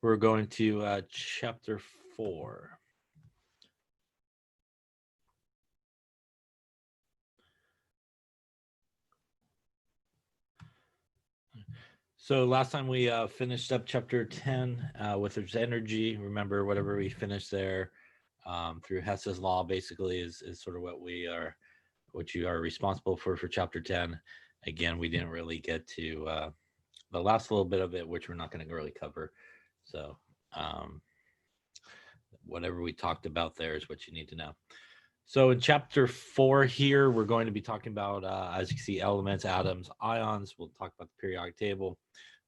We're going to chapter 4. So last time we finished up chapter 10 with its energy. Remember, whatever we finished there through Hess's law basically is sort of what you are responsible for chapter 10. Again, we didn't really get to the last little bit of it, which we're not going to really cover. So um, whatever we talked about there is what you need to know. So in chapter 4 here, we're going to be talking about, as you can see, elements, atoms, ions. We'll talk about the periodic table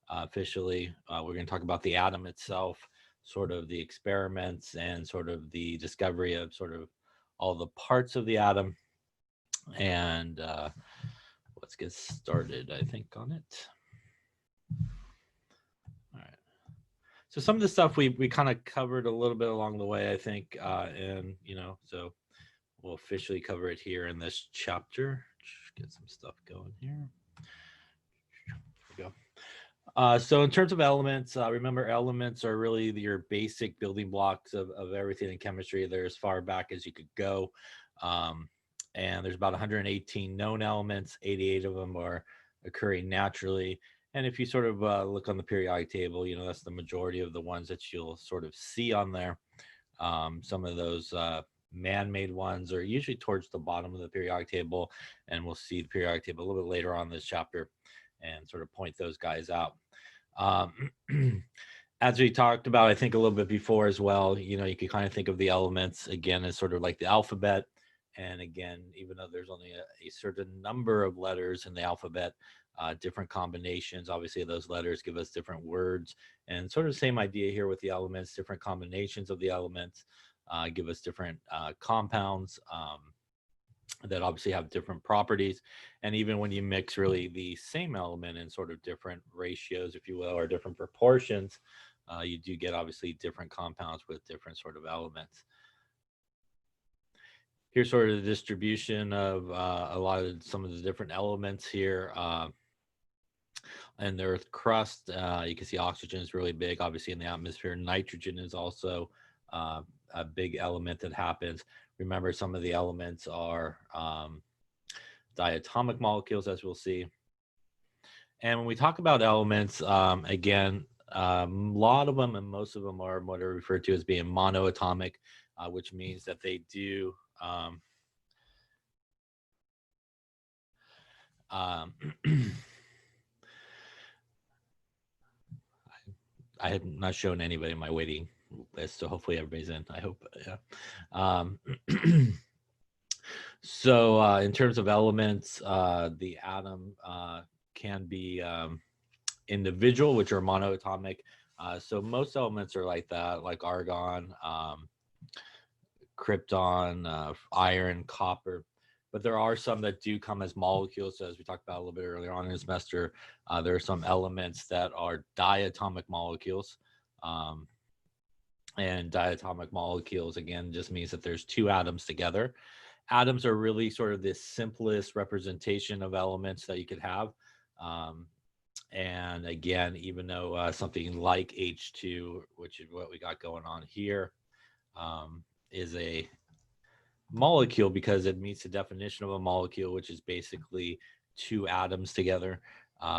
officially. We're going to talk about the atom itself, sort of the experiments and sort of the discovery of sort of all the parts of the atom. And let's get started, I think, on it. All right. So some of the stuff we kind of covered a little bit along the way, I think, and so we'll officially cover it here in this chapter. Just get some stuff going here. There we go. So in terms of elements, remember elements are really your basic building blocks of everything in chemistry. They're as far back as you could go. And there's about 118 known elements. 88 of them are occurring naturally. And if you sort of look on the periodic table, that's the majority of the ones that you'll sort of see on there. Some of those man-made ones are usually towards the bottom of the periodic table, and we'll see the periodic table a little bit later on this chapter and sort of point those guys out. As we talked about, I think a little bit before as well, you can kind of think of the elements again as sort of like the alphabet. And again, even though there's only a certain number of letters in the alphabet, different combinations, obviously those letters give us different words, and sort of the same idea here with the elements. Different combinations of the elements give us different compounds that obviously have different properties. And even when you mix really the same element in sort of different ratios, if you will, or different proportions, you do get obviously different compounds with different sort of elements. Here's sort of the distribution of a lot of some of the different elements here. And the Earth crust, you can see oxygen is really big, obviously, in the atmosphere. Nitrogen is also a big element that happens. Remember, some of the elements are diatomic molecules, as we'll see. And when we talk about elements, again, a lot of them and most of them are what are referred to as being monoatomic, which means that they do I had not shown anybody my waiting list, so hopefully everybody's in. I hope, yeah. So in terms of elements, the atom can be individual, which are monoatomic. So most elements are like that, like argon, krypton, iron, copper. But there are some that do come as molecules. So as we talked about a little bit earlier on in the semester, there are some elements that are diatomic molecules. And diatomic molecules, again, just means that there's two atoms together. Atoms are really sort of the simplest representation of elements that you could have. And again, even though something like H2, which is what we got going on here, is a molecule because it meets the definition of a molecule, which is basically two atoms together,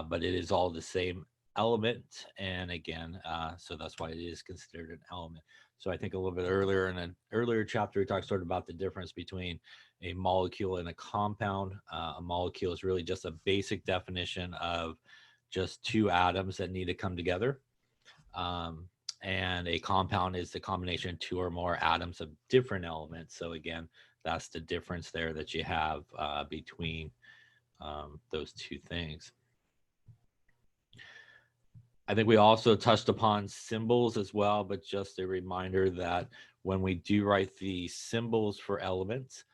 but it is all the same element. And again, so that's why it is considered an element. So I think a little bit earlier in an earlier chapter, we talked sort of about the difference between a molecule and a compound. A molecule is really just a basic definition of just two atoms that need to come together. And a compound is the combination of two or more atoms of different elements. So again, that's the difference there that you have between those two things. I think we also touched upon symbols as well, but just a reminder that when we do write the symbols for elements,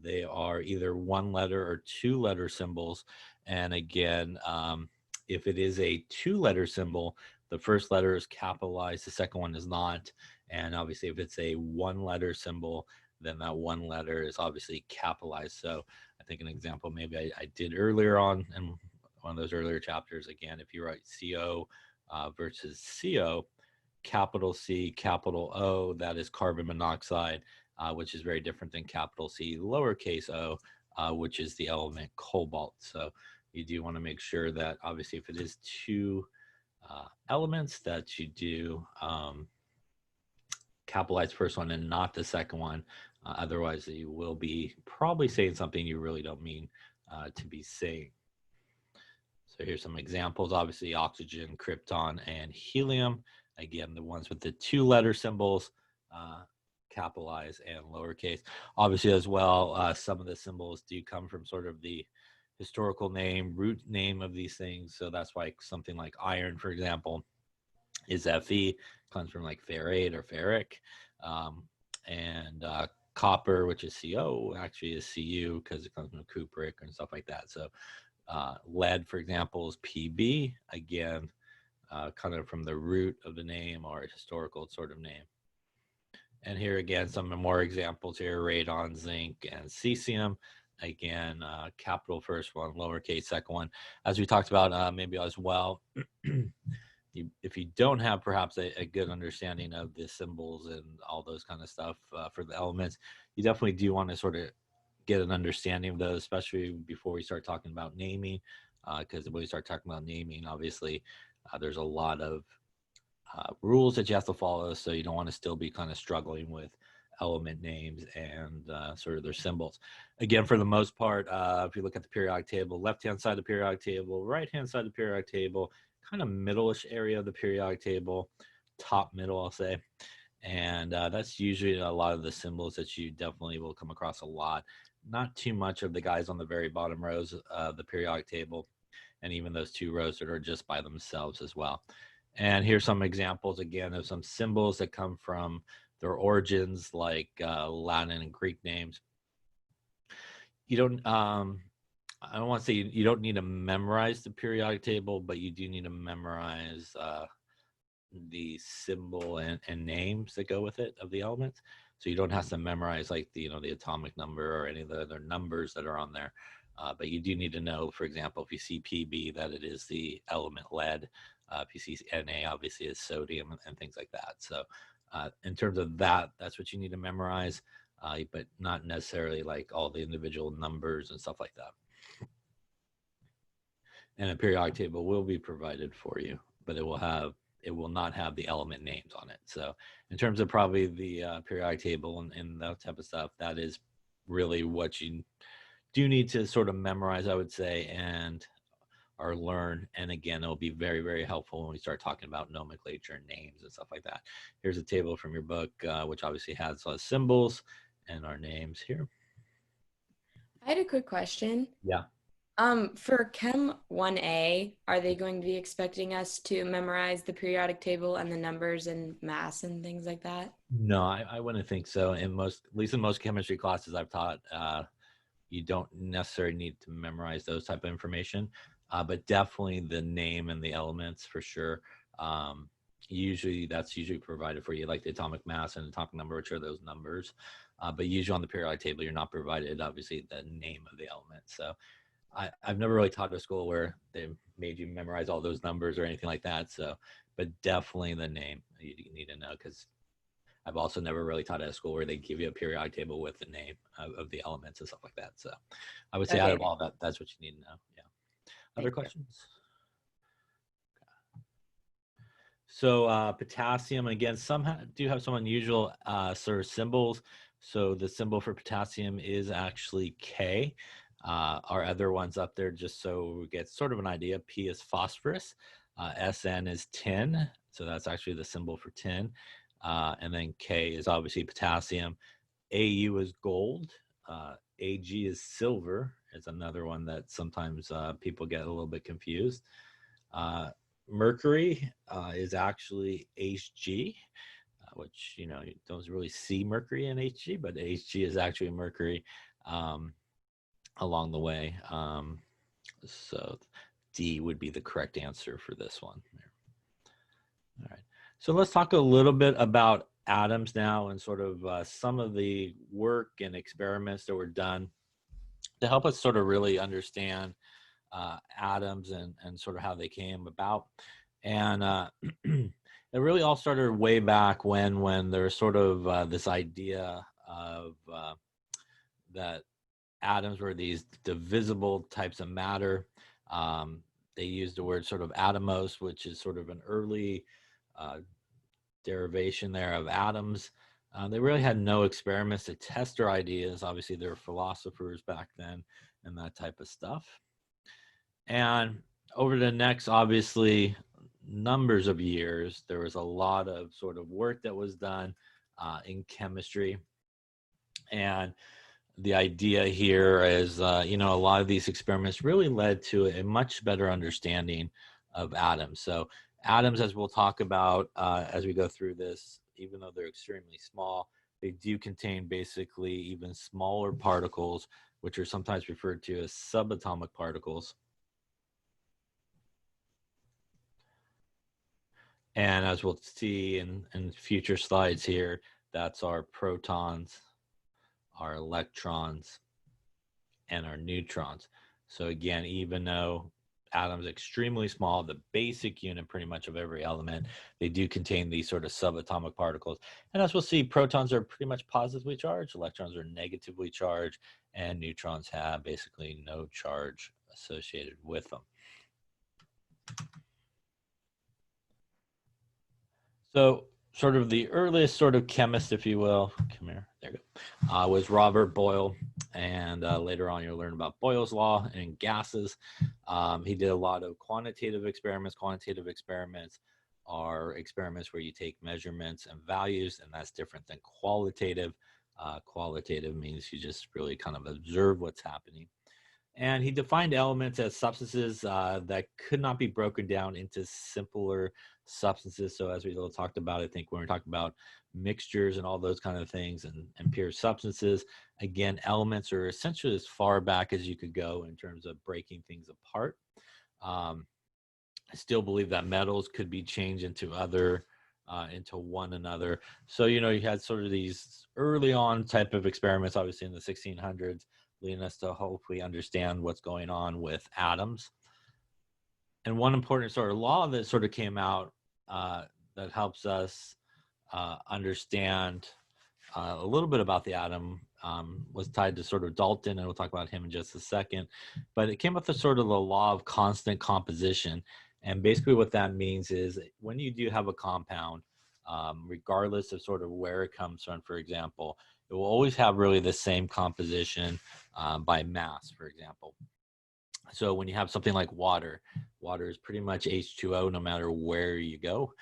they are either one letter or two letter symbols. And again, if it is a two letter symbol, the first letter is capitalized, the second one is not. And obviously, if it's a one letter symbol, then that one letter is obviously capitalized. So I think an example maybe I did earlier on in one of those earlier chapters, again, if you write CO versus CO, capital C, capital O, that is carbon monoxide, which is very different than capital C, lowercase o, which is the element cobalt. So you do want to make sure that obviously if it is two elements that you do capitalize first one and not the second one. Otherwise, you will be probably saying something you really don't mean to be saying. So here's some examples. Obviously, oxygen, krypton, and helium. Again, the ones with the two-letter symbols, capitalize and lowercase. Obviously, as well, some of the symbols do come from sort of the historical name, root name of these things. So that's why something like iron, for example, is Fe, comes from like ferrate or ferric. And copper, which is Co, actually is Cu because it comes from cupric and stuff like that. So lead, for example, is Pb, again, kind of from the root of the name or a historical sort of name. And here again, some more examples here, radon, zinc, and cesium. Again, capital first one, lowercase second one. As we talked about maybe as well, if you don't have perhaps a good understanding of the symbols and all those kind of stuff for the elements, you definitely do want to sort of get an understanding of those, especially before we start talking about naming, because when we start talking about naming, obviously there's a lot of rules that you have to follow, so you don't want to still be kind of struggling with element names and sort of their symbols. Again, for the most part, if you look at the periodic table, left-hand side of the periodic table, right-hand side of the periodic table, kind of middle-ish area of the periodic table, top middle, I'll say. And that's usually a lot of the symbols that you definitely will come across a lot. Not too much of the guys on the very bottom rows of the periodic table, and even those two rows that are just by themselves as well. And here's some examples, again, of some symbols that come from their origins, like Latin and Greek names. You don't, I don't want to say you don't need to memorize the periodic table, but you do need to memorize the symbol and names that go with it of the elements. So you don't have to memorize like the atomic number or any of the other numbers that are on there. But you do need to know, for example, if you see Pb, that it is the element lead. If you see Na, obviously is sodium and things like that. So in terms of that, that's what you need to memorize, but not necessarily like all the individual numbers and stuff like that. And a periodic table will be provided for you, but it will not have the element names on it. So in terms of probably the periodic table and that type of stuff, that is really what you do need to sort of memorize, I would say, or learn. And again, it'll be very, very helpful when we start talking about nomenclature and names and stuff like that. Here's a table from your book, which obviously has symbols and our names here. I had a quick question. Yeah. For Chem 1A, are they going to be expecting us to memorize the periodic table and the numbers and mass and things like that? No, I wouldn't think so. At least in most chemistry classes I've taught, you don't necessarily need to memorize those type of information, but definitely the name and the elements for sure. Usually that's provided for you, like the atomic mass and atomic number, which are those numbers. But usually on the periodic table, you're not provided, obviously, the name of the element. So I've never really taught a school where they made you memorize all those numbers or anything like that. So, but definitely the name you need to know, because I've also never really taught at a school where they give you a periodic table with the name of the elements and stuff like that. So I would say out of all that, that's what you need to know. Yeah. Other questions? So potassium, again, some do have some unusual sort of symbols. So the symbol for potassium is actually K. Our other ones up there, just so we get sort of an idea, P is phosphorus, SN is tin. So that's actually the symbol for tin. And then K is obviously potassium. AU is gold. AG is silver. It's another one that sometimes people get a little bit confused. Mercury is actually Hg, which, you don't really see mercury in Hg, but Hg is actually mercury along the way. So D would be the correct answer for this one. All right. So let's talk a little bit about atoms now and sort of some of the work and experiments that were done to help us sort of really understand atoms and sort of how they came about. And It really all started way back when there was sort of this idea of that atoms were these divisible types of matter. Um, they used the word sort of atomos, which is sort of an early uh, derivation there of atoms. They really had no experiments to test their ideas. Obviously, they were philosophers back then and that type of stuff. And over the next, obviously, numbers of years, there was a lot of sort of work that was done in chemistry. And the idea here is, a lot of these experiments really led to a much better understanding of atoms. So atoms, as we'll talk about as we go through this, even though they're extremely small, they do contain basically even smaller particles, which are sometimes referred to as subatomic particles. And as we'll see in future slides here, that's our protons, our electrons, and our neutrons. So again, even though atoms are extremely small, the basic unit pretty much of every element, they do contain these sort of subatomic particles. And as we'll see, protons are pretty much positively charged, electrons are negatively charged, and neutrons have basically no charge associated with them. So sort of the earliest sort of chemist, if you will, come here, there you go, was Robert Boyle. And later on, you'll learn about Boyle's law and gases. He did a lot of quantitative experiments. Quantitative experiments are experiments where you take measurements and values, and that's different than qualitative. Qualitative means you just really kind of observe what's happening. And he defined elements as substances that could not be broken down into simpler substances. So as we talked about, I think when we're talking about mixtures and all those kind of things and pure substances, again, elements are essentially as far back as you could go in terms of breaking things apart. I still believe that metals could be changed into one another. So, you had sort of these early on type of experiments, obviously in the 1600s, leading us to hopefully understand what's going on with atoms. And one important sort of law that sort of came out that helps us understand a little bit about the atom was tied to sort of Dalton, and we'll talk about him in just a second. But it came up with sort of the law of constant composition. And basically what that means is when you do have a compound, regardless of sort of where it comes from, for example, it will always have really the same composition by mass, for example. So when you have something like water, water is pretty much H2O no matter where you go,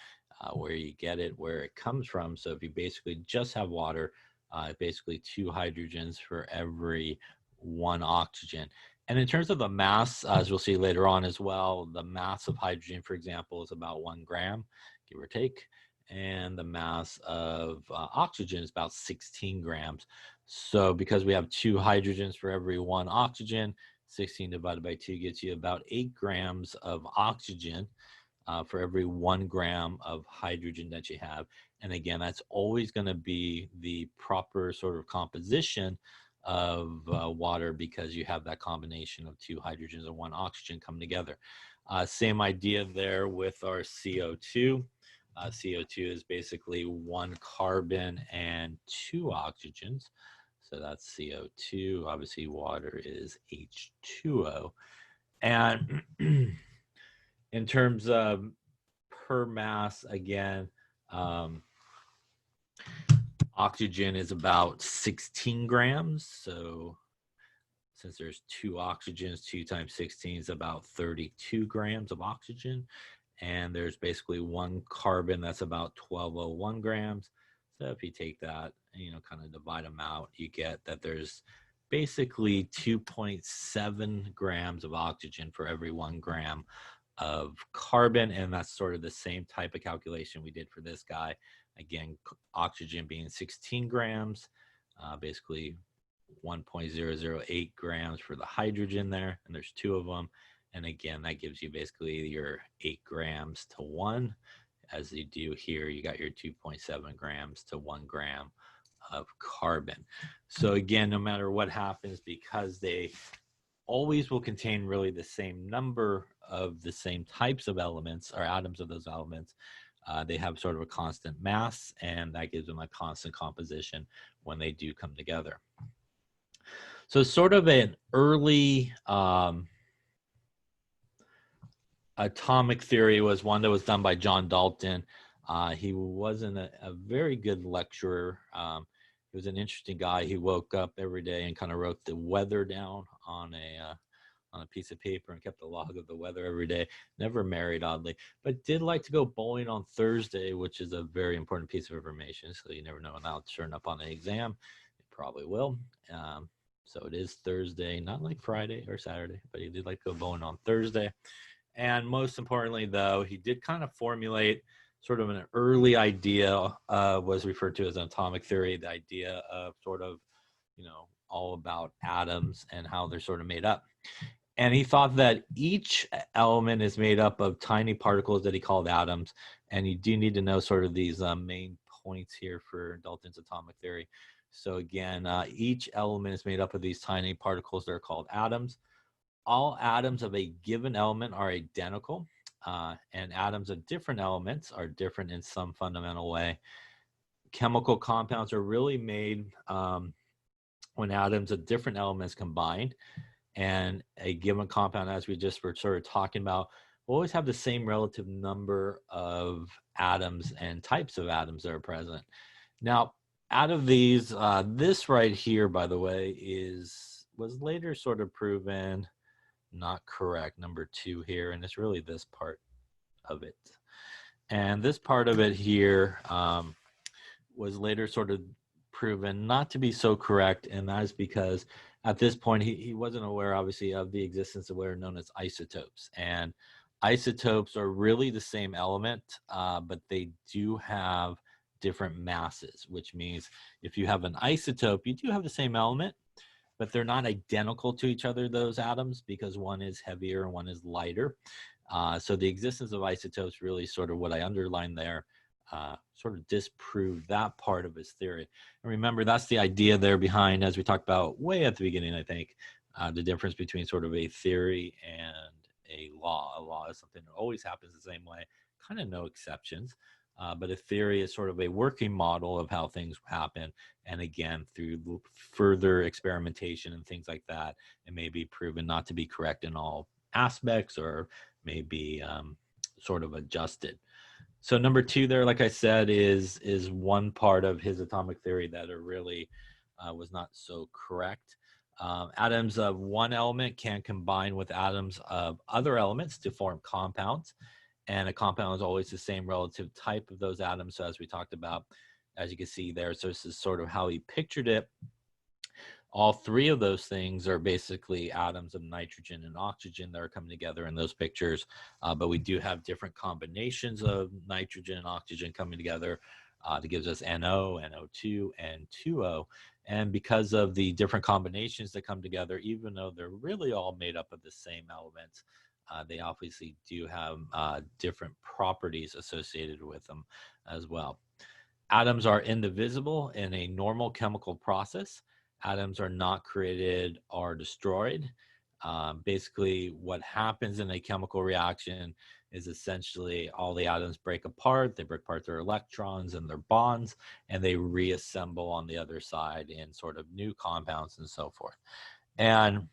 where you get it, where it comes from. So if you basically just have water, basically 2 hydrogens for every 1 oxygen. And in terms of the mass, as we'll see later on as well, the mass of hydrogen, for example, is about 1 gram, give or take. And the mass of oxygen is about 16 grams. So because we have 2 hydrogens for every 1 oxygen, 16 divided by 2 gets you about 8 grams of oxygen for every 1 gram of hydrogen that you have. And again, that's always going to be the proper sort of composition of water because you have that combination of 2 hydrogens and 1 oxygen come together. Same idea there with our CO2. CO2 is basically 1 carbon and 2 oxygens. So that's CO2. Obviously, water is H2O. And in terms of per mass, again, oxygen is about 16 grams. So since there's 2 oxygens, 2 times 16 is about 32 grams of oxygen. And there's basically 1 carbon that's about 1201 grams. So if you take that, kind of divide them out, you get that there's basically 2.7 grams of oxygen for every 1 gram of carbon. And that's sort of the same type of calculation we did for this guy. Again, oxygen being 16 grams, basically 1.008 grams for the hydrogen there. And there's 2 of them. And again, that gives you basically your 8 grams to 1. As you do here, you got your 2.7 grams to 1 gram of carbon. So again, no matter what happens, because they always will contain really the same number of the same types of elements or atoms of those elements, They have sort of a constant mass, and that gives them a constant composition when they do come together. So sort of an early atomic theory was one that was done by John Dalton. He wasn't a very good lecturer. He was an interesting guy. He woke up every day and kind of wrote the weather down on a piece of paper and kept a log of the weather every day. Never married, oddly, but did like to go bowling on Thursday, which is a very important piece of information. So you never know when that'll turn up on an exam. It probably will. So it is Thursday, not like Friday or Saturday, but he did like to go bowling on Thursday. And most importantly, though, he did kind of formulate sort of an early idea, was referred to as an atomic theory, the idea of sort of, all about atoms and how they're sort of made up. And he thought that each element is made up of tiny particles that he called atoms. And you do need to know sort of these main points here for Dalton's atomic theory. So again, each element is made up of these tiny particles that are called atoms. All atoms of a given element are identical, and atoms of different elements are different in some fundamental way. Chemical compounds are really made when atoms of different elements combine, and a given compound, as we just were sort of talking about, will always have the same relative number of atoms and types of atoms that are present. Now, out of these, this right here, by the way, was later sort of proven not correct, number 2 here, and it's really this part of it. And this part of it here was later sort of proven not to be so correct, and that is because at this point he wasn't aware, obviously, of the existence of what are known as isotopes. And isotopes are really the same element, but they do have different masses, which means if you have an isotope, you do have the same element, but they're not identical to each other, those atoms, because one is heavier and one is lighter. So the existence of isotopes, really sort of what I underlined there, sort of disproved that part of his theory. And remember, that's the idea there behind, as we talked about way at the beginning, I think, the difference between sort of a theory and a law. A law is something that always happens the same way, kind of no exceptions. But a theory is sort of a working model of how things happen. And again, through further experimentation and things like that, it may be proven not to be correct in all aspects, or may be sort of adjusted. So number 2 there, like I said, is one part of his atomic theory that it really was not so correct. Atoms of one element can combine with atoms of other elements to form compounds. And a compound is always the same relative type of those atoms. So as we talked about, as you can see there, so this is sort of how he pictured it. All 3 of those things are basically atoms of nitrogen and oxygen that are coming together in those pictures. But we do have different combinations of nitrogen and oxygen coming together that gives us NO, NO2, and 2O. And because of the different combinations that come together, even though they're really all made up of the same elements, they obviously do have different properties associated with them as well. Atoms are indivisible in a normal chemical process. Atoms are not created or destroyed. Basically, what happens in a chemical reaction is essentially all the atoms break apart. They break apart their electrons and their bonds, and they reassemble on the other side in sort of new compounds and so forth. And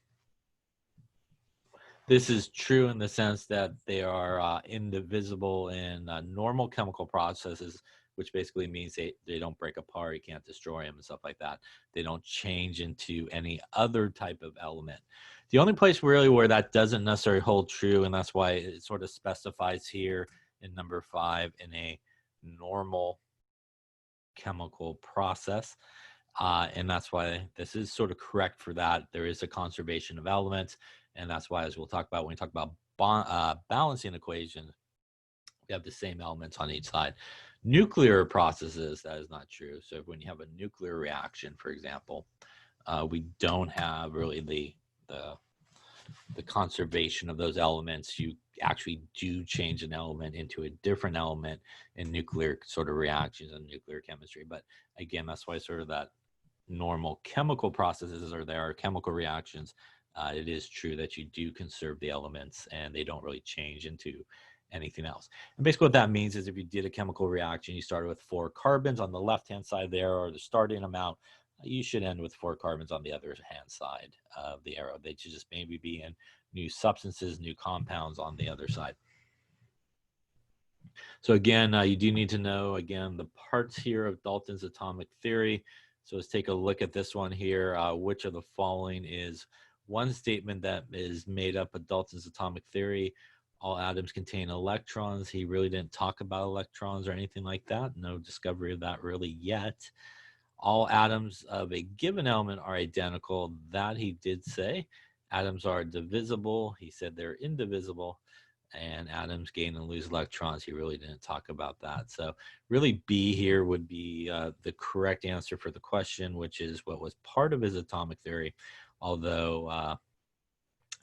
this is true in the sense that they are indivisible in normal chemical processes, which basically means they don't break apart, you can't destroy them and stuff like that. They don't change into any other type of element. The only place really where that doesn't necessarily hold true, and that's why it sort of specifies here in number 5 in a normal chemical process. And that's why this is sort of correct for that. There is a conservation of elements. And that's why, as we'll talk about when we talk about balancing equations, we have the same elements on each side. Nuclear processes, that is not true. So when you have a nuclear reaction, for example, we don't have really the conservation of those elements. You actually do change an element into a different element in nuclear sort of reactions and nuclear chemistry. But again, that's why sort of that normal chemical processes are there, chemical reactions. It is true that you do conserve the elements and they don't really change into anything else. And basically what that means is if you did a chemical reaction, you started with 4 carbons on the left-hand side there, or the starting amount, you should end with 4 carbons on the other hand side of the arrow. They should just maybe be in new substances, new compounds on the other side. So again, you do need to know, again, the parts here of Dalton's atomic theory. So let's take a look at this one here. Which of the following is one statement that is made up of Dalton's atomic theory? All atoms contain electrons. He really didn't talk about electrons or anything like that. No discovery of that really yet. All atoms of a given element are identical. That he did say. Atoms are divisible. He said they're indivisible. And atoms gain and lose electrons. He really didn't talk about that. So really B here would be the correct answer for the question, which is what was part of his atomic theory. Although,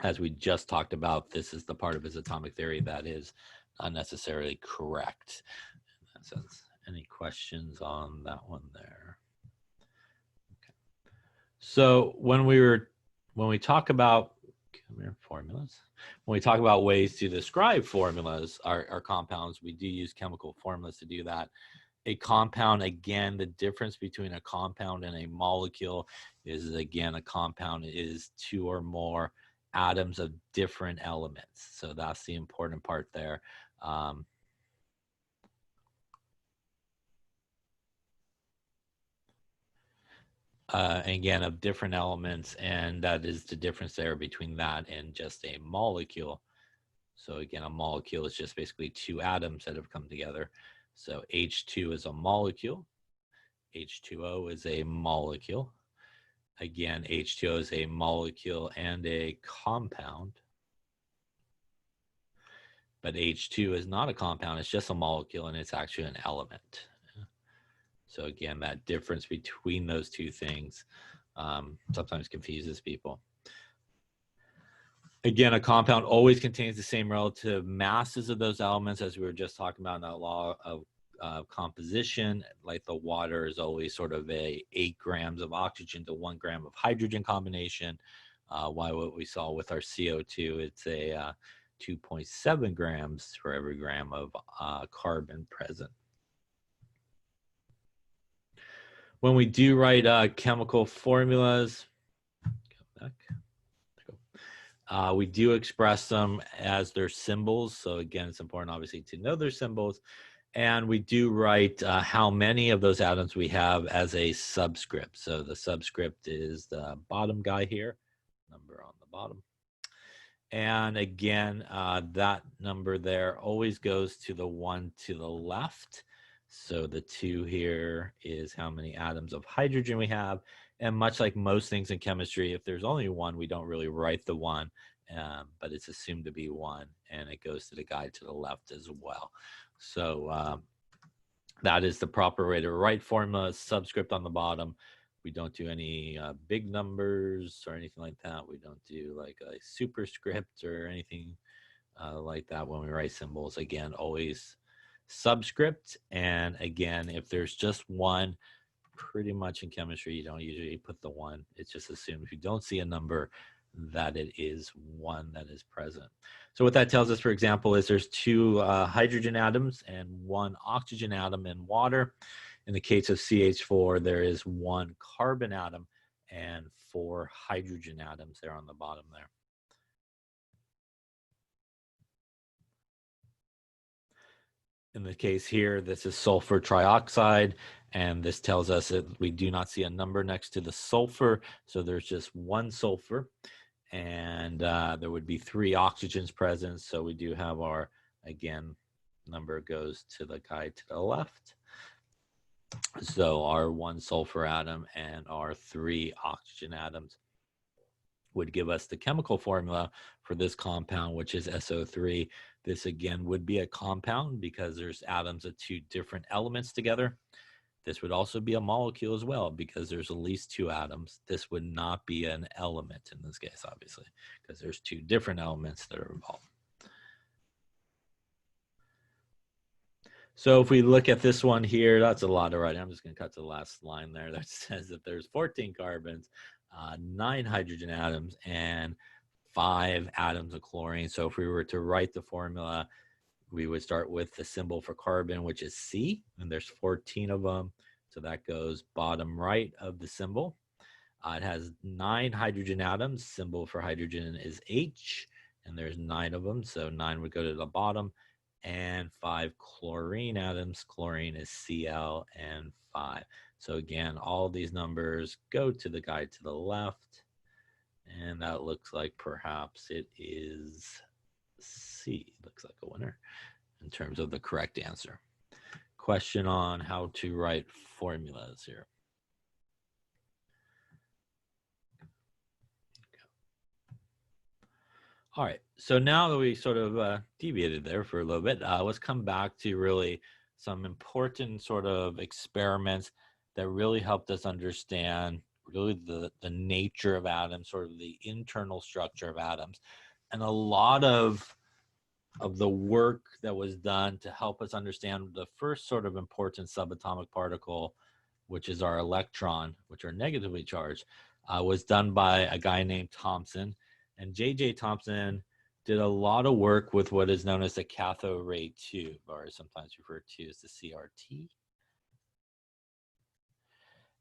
as we just talked about, this is the part of his atomic theory that is not necessarily correct. In that sense. Any questions on that one there? Okay. So when we talk about formulas, when we talk about ways to describe formulas, our compounds, we do use chemical formulas to do that. A compound, again, the difference between a compound and a molecule is, again, a compound is 2 or more atoms of different elements. So that's the important part there. Again, of different elements, and that is the difference there between that and just a molecule. So again, a molecule is just basically 2 atoms that have come together. So H2 is a molecule. H2O is a molecule. Again, H2O is a molecule and a compound. But H2 is not a compound, it's just a molecule, and it's actually an element. So again, that difference between those two things sometimes confuses people. Again, a compound always contains the same relative masses of those elements as we were just talking about in that law of composition. Like the water is always sort of a 8 grams of oxygen to 1 gram of hydrogen combination. While what we saw with our CO2, it's a 2.7 grams for every gram of carbon present. When we do write chemical formulas, we do express them as their symbols. So again, it's important obviously to know their symbols. And we do write how many of those atoms we have as a subscript. So the subscript is the bottom guy here, number on the bottom. And again, that number there always goes to the 1 to the left. So the 2 here is how many atoms of hydrogen we have. And much like most things in chemistry, if there's only 1, we don't really write the 1, but it's assumed to be 1, and it goes to the guy to the left as well. So that is the proper way to write formula, subscript on the bottom. We don't do any big numbers or anything like that. We don't do like a superscript or anything like that when we write symbols. Again, always subscript. And again, if there's just 1, pretty much in chemistry, you don't usually put the 1. It's just assumed if you don't see a number that it is 1 that is present. So what that tells us, for example, is there's 2 hydrogen atoms and 1 oxygen atom in water. In the case of CH4, there is 1 carbon atom and 4 hydrogen atoms there on the bottom there. In the case here, this is sulfur trioxide, and this tells us that we do not see a number next to the sulfur, so there's just 1 sulfur, and there would be 3 oxygens present, so we do have our, again, number goes to the guy to the left. So our 1 sulfur atom and our 3 oxygen atoms would give us the chemical formula for this compound, which is SO3. This again would be a compound because there's atoms of 2 different elements together. This would also be a molecule as well because there's at least 2 atoms. This would not be an element in this case, obviously, because there's 2 different elements that are involved. So if we look at this one here, that's a lot of writing. I'm just going to cut to the last line there that says that there's 14 carbons, 9 hydrogen atoms, and 5 atoms of chlorine. So if we were to write the formula, we would start with the symbol for carbon, which is C, and there's 14 of them. So that goes bottom right of the symbol. It has 9 hydrogen atoms. Symbol for hydrogen is H, and there's 9 of them. So 9 would go to the bottom, and 5 chlorine atoms. Chlorine is Cl and 5. So again, all these numbers go to the guy to the left, and that looks like perhaps it is C. Looks like a winner in terms of the correct answer. Question on how to write formulas here. All right, so now that we sort of deviated there for a little bit, let's come back to really some important sort of experiments that really helped us understand really the nature of atoms, sort of the internal structure of atoms. And a lot of the work that was done to help us understand the first sort of important subatomic particle, which is our electron, which are negatively charged, was done by a guy named Thomson. And J.J. Thomson did a lot of work with what is known as the cathode ray tube, or sometimes referred to as the CRT.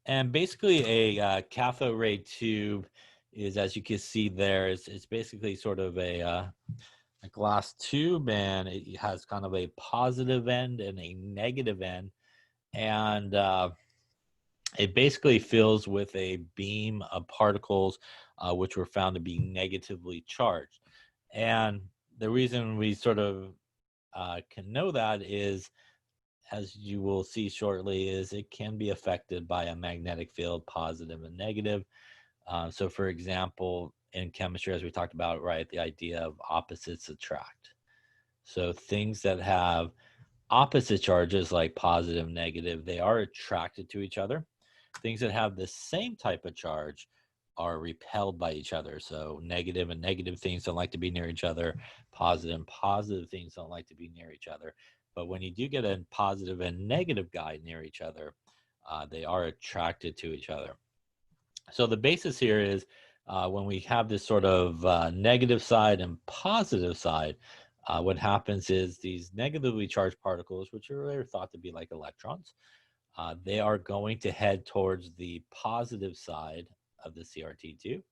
And basically a cathode ray tube is, as you can see there, it's basically sort of a glass tube, and it has kind of a positive end and a negative end. And it basically fills with a beam of particles which were found to be negatively charged. And the reason we sort of can know that is, as you will see shortly, is it can be affected by a magnetic field, positive and negative. So for example, in chemistry, as we talked about, right, the idea of opposites attract. So things that have opposite charges like positive, negative, they are attracted to each other. Things that have the same type of charge are repelled by each other. So negative and negative things don't like to be near each other. Positive and positive things don't like to be near each other. But when you do get a positive and negative guy near each other, they are attracted to each other. So the basis here is when we have this sort of negative side and positive side, what happens is these negatively charged particles, which are thought to be like electrons, they are going to head towards the positive side of the CRT tube,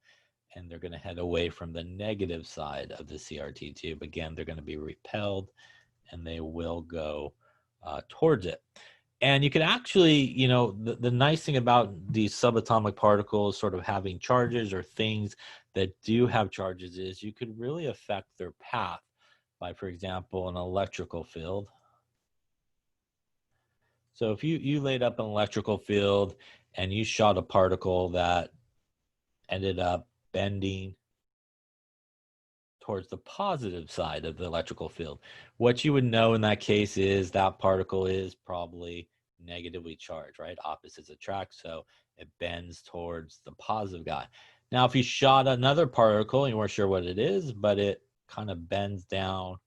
and they're going to head away from the negative side of the CRT tube. Again, they're going to be repelled, and they will go towards it. And you can actually, you know, the nice thing about these subatomic particles sort of having charges or things that do have charges is you could really affect their path by, for example, an electrical field. So if you laid up an electrical field and you shot a particle that ended up bending towards the positive side of the electrical field, what you would know in that case is that particle is probably negatively charged, right? Opposites attract, so it bends towards the positive guy. Now, if you shot another particle and you weren't sure what it is, but it kind of bends down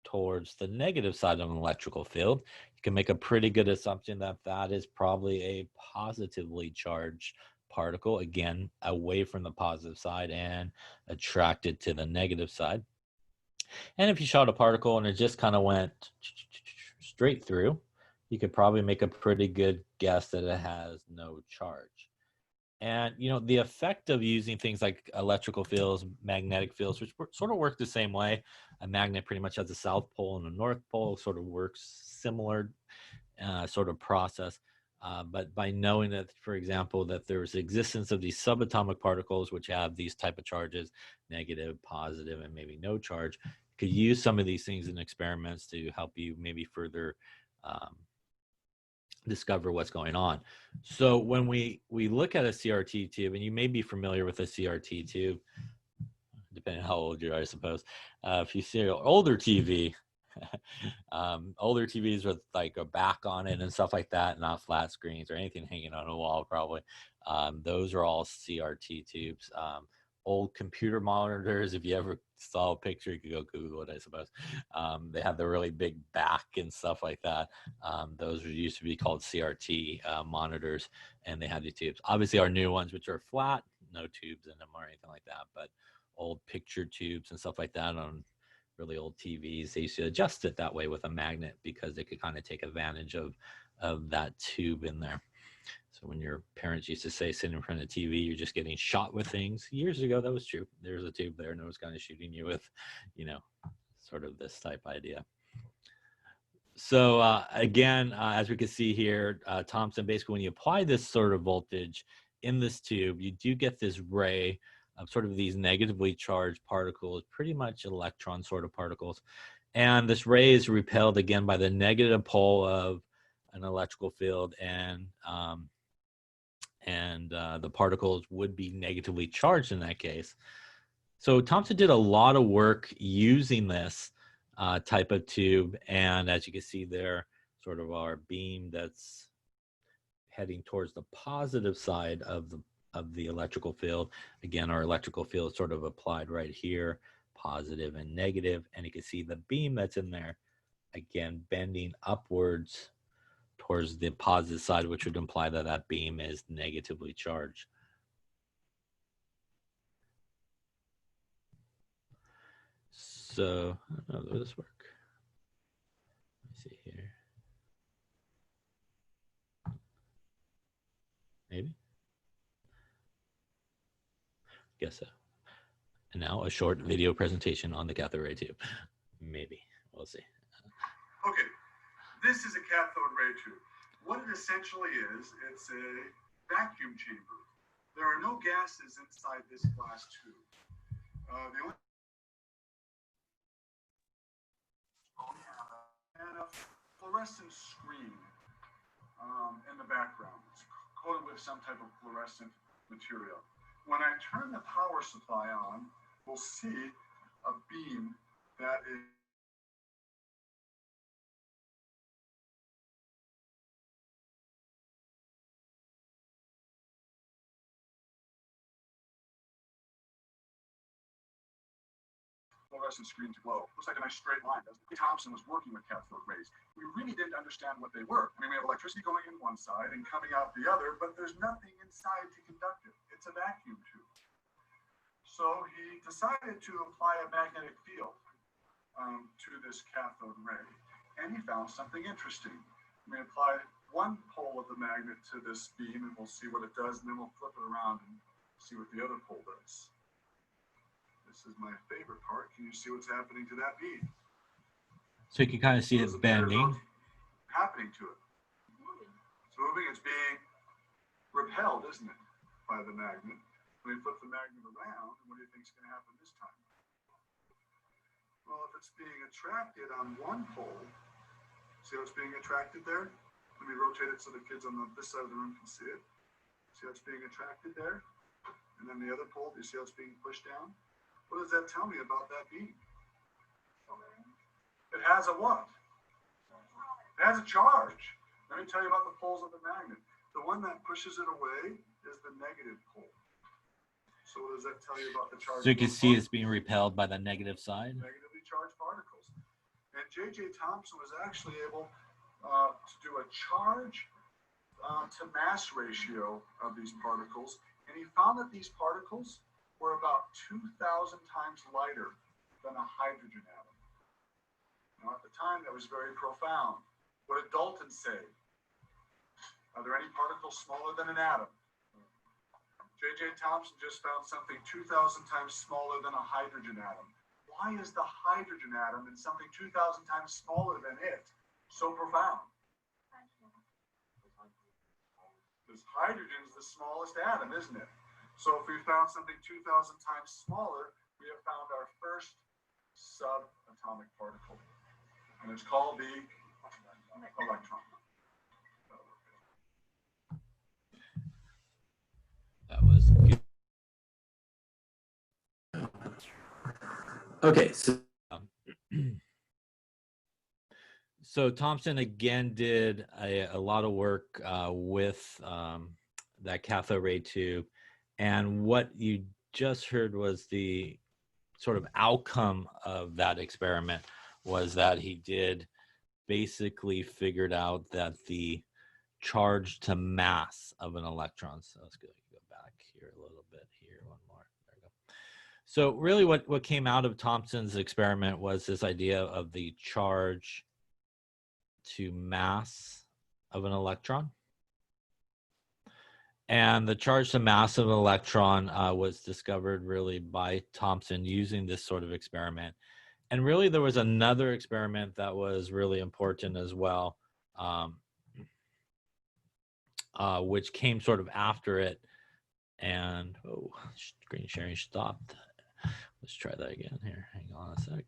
towards the negative side of an electrical field, you can make a pretty good assumption that that is probably a positively charged particle, again, away from the positive side and attracted to the negative side. And if you shot a particle and it just kind of went straight through, you could probably make a pretty good guess that it has no charge. And, you know, the effect of using things like electrical fields, magnetic fields, which sort of work the same way. A magnet pretty much has a south pole and a north pole, sort of works similar sort of process. But by knowing that, for example, that there's existence of these subatomic particles, which have these type of charges, negative, positive, and maybe no charge, you could use some of these things in experiments to help you maybe further discover what's going on. So when we look at a CRT tube, and you may be familiar with a CRT tube, depending on how old you are, I suppose. If you see an older TV, older TVs with like a back on it and stuff like that, not flat screens or anything hanging on a wall, probably. Those are all CRT tubes. Old computer monitors, if you ever saw a picture, you could go Google it, I suppose. They have the really big back and stuff like that. Those used to be called CRT monitors, and they had the tubes. Obviously, our new ones, which are flat, no tubes in them or anything like that, but old picture tubes and stuff like that on really old TVs, they used to adjust it that way with a magnet because they could kind of take advantage of that tube in there. So when your parents used to say, sit in front of the TV, you're just getting shot with things. Years ago, that was true. There's a tube there and it was kind of shooting you with, you know, sort of this type idea. So again, as we can see here, Thomson, basically when you apply this sort of voltage in this tube, you do get this ray of sort of these negatively charged particles, pretty much electron sort of particles. And this ray is repelled again by the negative pole of an electrical field, and the particles would be negatively charged in that case. So Thomson did a lot of work using this type of tube, and as you can see there, sort of our beam that's heading towards the positive side of the electrical field. Again, our electrical field is sort of applied right here, positive and negative, and you can see the beam that's in there, again, bending upwards towards the positive side, which would imply that that beam is negatively charged. So, I don't know, will this work? Let me see here. Maybe? Guess so. And now a short video presentation on the cathode ray tube. Maybe. We'll see. Okay, this is a cathode ray tube. What it essentially is, it's a vacuum chamber. There are no gases inside this glass tube. The only and a fluorescent screen in the background. It's coated with some type of fluorescent material. When I turn the power supply on, we'll see a beam that is fluorescent screen to glow. Looks like a nice straight line, doesn't it? Thomson was working with cathode rays. We really didn't understand what they were. I mean, we have electricity going in one side and coming out the other, but there's nothing inside to conduct it. It's a vacuum tube. So he decided to apply a magnetic field to this cathode ray, and he found something interesting. We apply one pole of the magnet to this beam, and we'll see what it does, and then we'll flip it around and see what the other pole does. This is my favorite part. Can you see what's happening to that beam? So you can kind of see it bending. Happening to it. It's moving. It's being repelled, isn't it, by the magnet? When we flip the magnet around, what do you think is going to happen this time? Well, if it's being attracted on one pole, see how it's being attracted there? Let me rotate it so the kids on this side of the room can see it. See how it's being attracted there? And then the other pole, do you see how it's being pushed down? What does that tell me about that beam? It has a what? It has a charge. Let me tell you about the poles of the magnet. The one that pushes it away is the negative pole. So what does that tell you about the charge? So you can see it's being repelled by the negative side. Negatively charged particles. And J.J. Thomson was actually able to do a charge to mass ratio of these particles. And he found that these particles were about 2,000 times lighter than a hydrogen atom. Now, at the time, that was very profound. What did Dalton say? Are there any particles smaller than an atom? J.J. Thomson just found something 2,000 times smaller than a hydrogen atom. Why is the hydrogen atom and something 2,000 times smaller than it so profound? Because hydrogen is the smallest atom, isn't it? So if we found something 2,000 times smaller, we have found our first subatomic particle. And it's called the electron. That was good. Okay, so Thomson again did a lot of work with that cathode ray tube, and what you just heard was the sort of outcome of that experiment was that he did basically figured out that the charge to mass of an electron. So let's go back here a little bit here, one more. There we go. So really what came out of Thomson's experiment was this idea of the charge to mass of an electron. And the charge to mass of an electron was discovered really by Thomson using this sort of experiment. And really there was another experiment that was really important as well, which came sort of after it. And, oh, screen sharing stopped. Let's try that again here. Hang on a sec.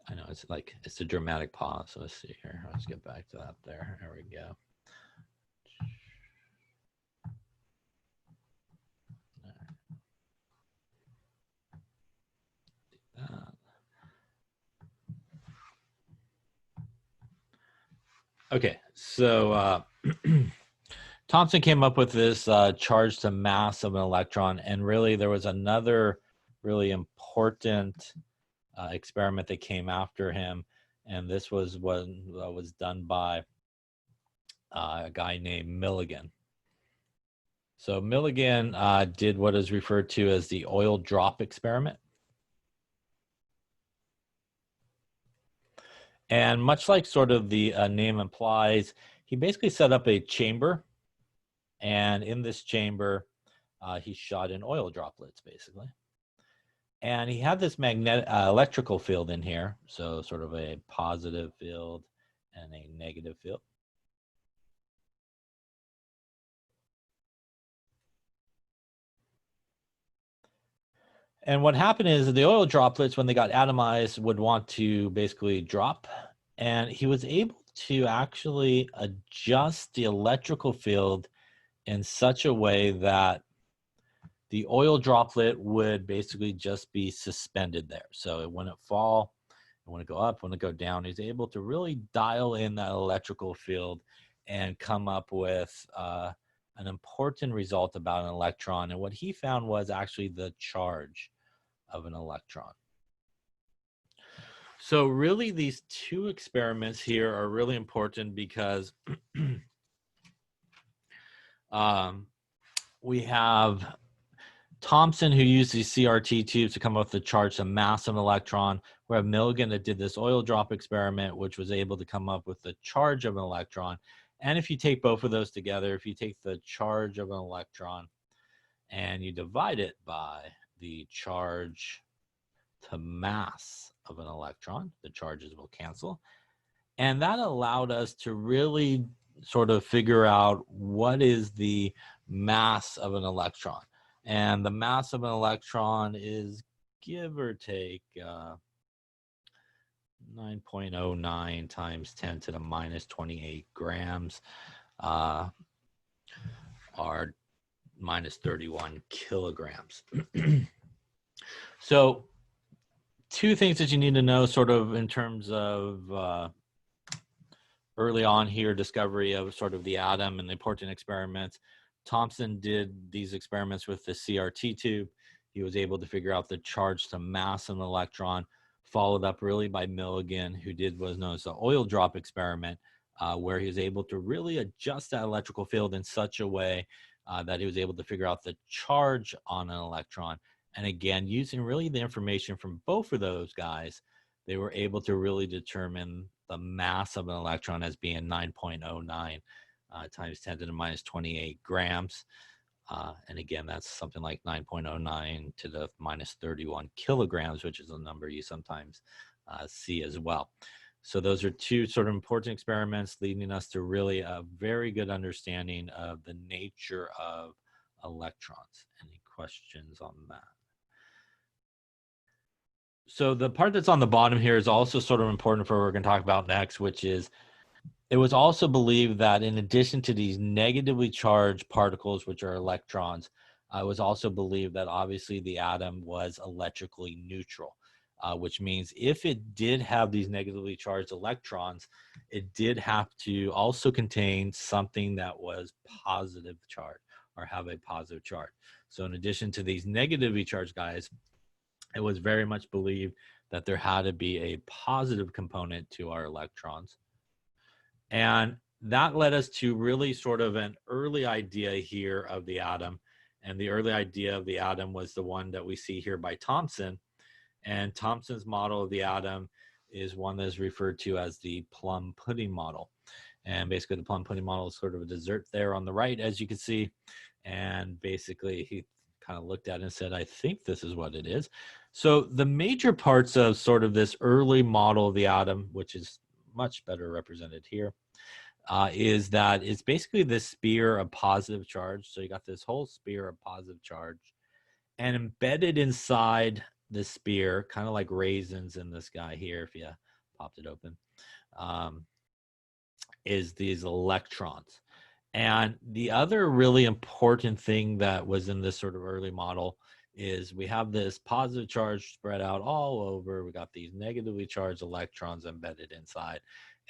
I know it's a dramatic pause. So let's see here. Let's get back to that there. There we go. Okay, so Thomson came up with this charge to mass of an electron, and really there was another really important experiment that came after him, and this was what was done by a guy named Milligan. So Milligan did what is referred to as the oil drop experiment. And much like sort of the name implies, he basically set up a chamber. And in this chamber, he shot in oil droplets, basically. And he had this magnetic electrical field in here. So sort of a positive field and a negative field. And what happened is the oil droplets, when they got atomized, would want to basically drop. And he was able to actually adjust the electrical field in such a way that the oil droplet would basically just be suspended there. So it wouldn't fall, it wouldn't go up, it wouldn't go down. He's able to really dial in that electrical field and come up with an important result about an electron. And what he found was actually the charge of an electron. So really these two experiments here are really important because we have Thomson, who used these CRT tubes to come up with the charge to mass of an electron. We have Milligan that did this oil drop experiment, which was able to come up with the charge of an electron. And if you take both of those together, if you take the charge of an electron and you divide it by the charge to mass of an electron, the charges will cancel. And that allowed us to really sort of figure out what is the mass of an electron. And the mass of an electron is, give or take, 9.09 times 10 to the minus 28 grams, are minus 31 kilograms. So two things that you need to know sort of in terms of early on here, discovery of sort of the atom and the important experiments. Thomson did these experiments with the CRT tube. He was able to figure out the charge to mass of an electron, followed up really by Milligan, who did what was known as the oil drop experiment, where he was able to really adjust that electrical field in such a way that he was able to figure out the charge on an electron. And again, using really the information from both of those guys, they were able to really determine the mass of an electron as being 9.09 times 10 to the minus 28 grams. And again, that's something like 9.09 to the minus 31 kilograms, which is a number you sometimes see as well. So those are two sort of important experiments leading us to really a very good understanding of the nature of electrons. Any questions on that? So the part that's on the bottom here is also sort of important for what we're going to talk about next, which is it was also believed that in addition to these negatively charged particles, which are electrons, it was also believed that obviously the atom was electrically neutral, which means if it did have these negatively charged electrons, it did have to also contain something that was positive charge or have a positive charge. So in addition to these negatively charged guys, it was very much believed that there had to be a positive component to our electrons. And that led us to really sort of an early idea here of the atom. And the early idea of the atom was the one that we see here by Thomson. And Thomson's model of the atom is one that is referred to as the plum pudding model. And basically the plum pudding model is sort of a dessert there on the right, as you can see. And basically he kind of looked at it and said, I think this is what it is. So the major parts of sort of this early model of the atom, which is much better represented here, is that it's basically this sphere of positive charge. So you got this whole sphere of positive charge, and embedded inside the sphere, kind of like raisins in this guy here, if you popped it open, is these electrons. And the other really important thing that was in this sort of early model is we have this positive charge spread out all over. We got these negatively charged electrons embedded inside.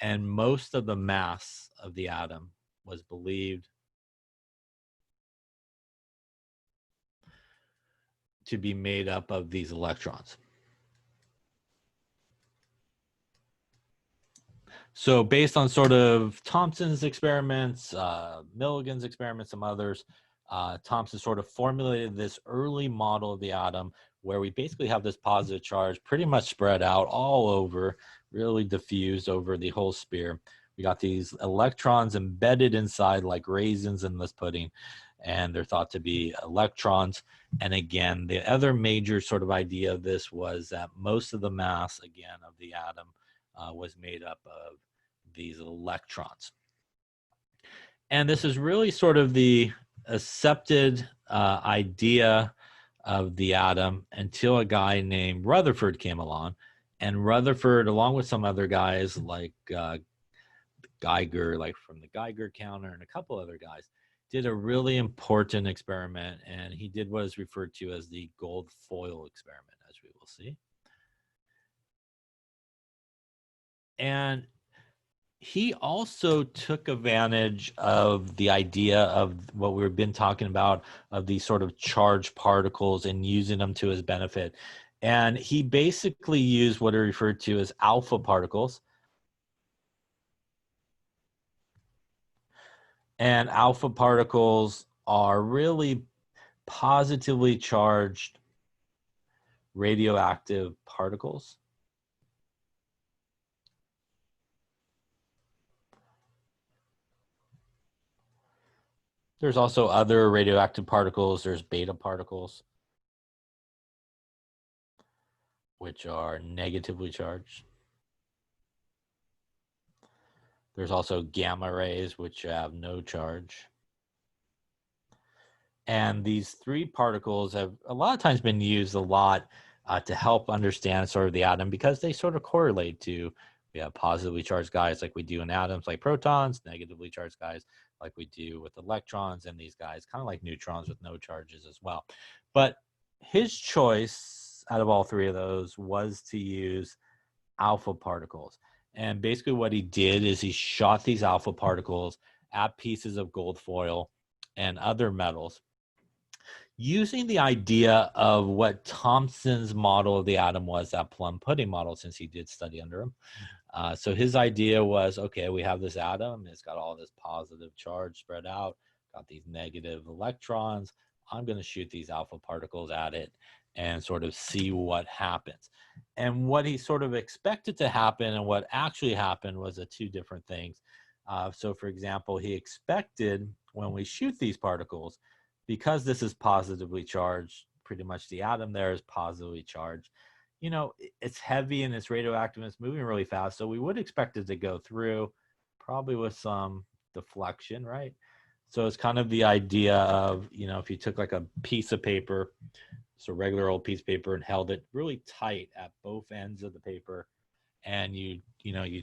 And most of the mass of the atom was believed to be made up of these electrons. So based on sort of Thomson's experiments, Milligan's experiments, some others, Thomson sort of formulated this early model of the atom where we basically have this positive charge pretty much spread out all over, really diffused over the whole sphere. We got these electrons embedded inside like raisins in this pudding, and they're thought to be electrons. And again, the other major sort of idea of this was that most of the mass, again, of the atom was made up of these electrons. And this is really sort of the accepted idea of the atom until a guy named Rutherford came along. And Rutherford, along with some other guys like Geiger, like from the Geiger counter, and a couple other guys, did a really important experiment. And he did what is referred to as the gold foil experiment, as we will see. And he also took advantage of the idea of what we've been talking about, of these sort of charged particles, and using them to his benefit. And he basically used what are referred to as alpha particles. And alpha particles are really positively charged radioactive particles. There's also other radioactive particles. There's beta particles, which are negatively charged. There's also gamma rays, which have no charge. And these three particles have a lot of times been used a lot to help understand sort of the atom, because they sort of correlate to, we have positively charged guys like we do in atoms like protons, negatively charged guys like we do with electrons, and these guys kind of like neutrons with no charges as well. But his choice out of all three of those was to use alpha particles. And basically what he did is he shot these alpha particles at pieces of gold foil and other metals, using the idea of what Thomson's model of the atom was, that plum pudding model, since he did study under him. So his idea was, okay, we have this atom, it's got all this positive charge spread out, got these negative electrons. I'm going to shoot these alpha particles at it and sort of see what happens. And what he sort of expected to happen and what actually happened was two different things. So for example, he expected when we shoot these particles, because this is positively charged, pretty much the atom there is positively charged, you know, it's heavy and it's radioactive and it's moving really fast. So we would expect it to go through, probably with some deflection, right? So it's kind of the idea of, you know, if you took like a piece of paper, so regular old piece of paper, and held it really tight at both ends of the paper, and you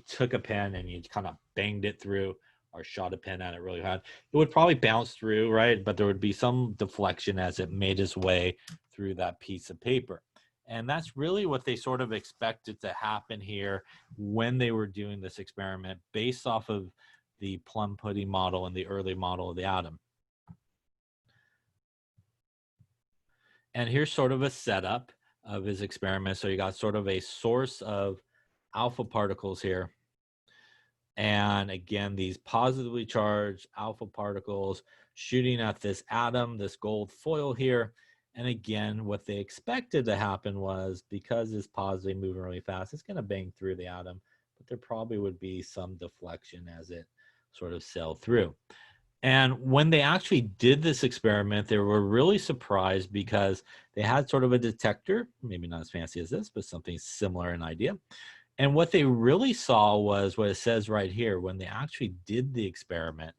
took a pen and you kind of banged it through, or shot a pen at it really hard, it would probably bounce through, right? But there would be some deflection as it made its way through that piece of paper. And that's really what they sort of expected to happen here when they were doing this experiment, based off of the plum pudding model and the early model of the atom. And here's sort of a setup of his experiment. So you got sort of a source of alpha particles here. And again, these positively charged alpha particles shooting at this atom, this gold foil here. And again, what they expected to happen was, because it's positively moving really fast, it's going to bang through the atom, but there probably would be some deflection as it sort of sailed through. And when they actually did this experiment, they were really surprised because they had sort of a detector, maybe not as fancy as this, but something similar in idea. And what they really saw was what it says right here. When they actually did the experiment,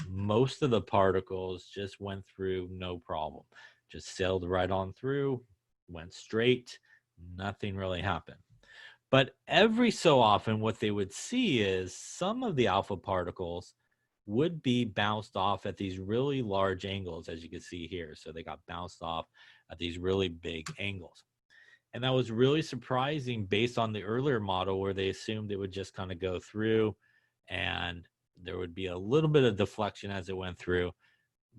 most of the particles just went through no problem. Just sailed right on through, went straight, nothing really happened. But every so often, what they would see is some of the alpha particles would be bounced off at these really large angles, as you can see here. So they got bounced off at these really big angles. And that was really surprising based on the earlier model where they assumed it would just kind of go through and there would be a little bit of deflection as it went through,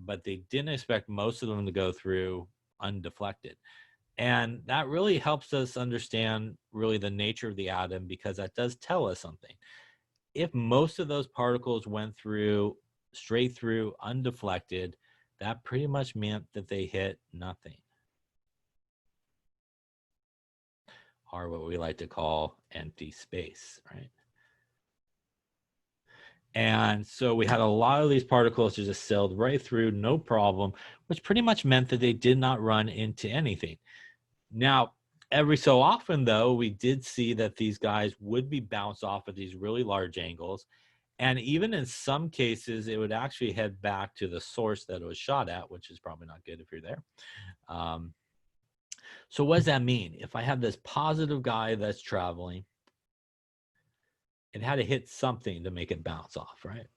but they didn't expect most of them to go through undeflected. And that really helps us understand really the nature of the atom, because that does tell us something. If most of those particles went through straight through undeflected, that pretty much meant that they hit nothing, or what we like to call empty space, right? And so we had a lot of these particles just sailed right through, no problem, which pretty much meant that they did not run into anything. Now, every so often, though, we did see that these guys would be bounced off at these really large angles. And even in some cases, it would actually head back to the source that it was shot at, which is probably not good if you're there. So what does that mean? If I have this positive guy that's traveling, it had to hit something to make it bounce off, right?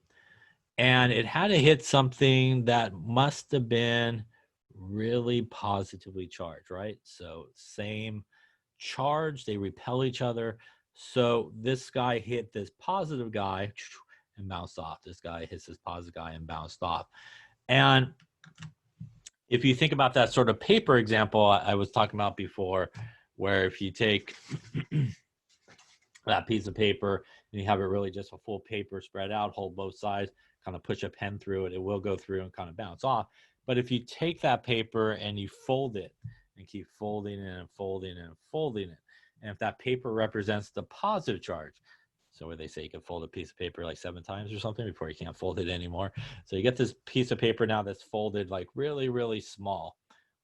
And it had to hit something that must have been really positively charged, right? So same charge, they repel each other. So this guy hit this positive guy and bounced off. This guy hits this positive guy and bounced off. And if you think about that sort of paper example I was talking about before, where if you take that piece of paper and you have it really just a full paper spread out, hold both sides, kind of push a pen through it, it will go through and kind of bounce off. But if you take that paper and you fold it and keep folding it and folding it and folding it, and if that paper represents the positive charge, so where they say you can fold a piece of paper like 7 times or something before you can't fold it anymore. So you get this piece of paper now that's folded like really, really small,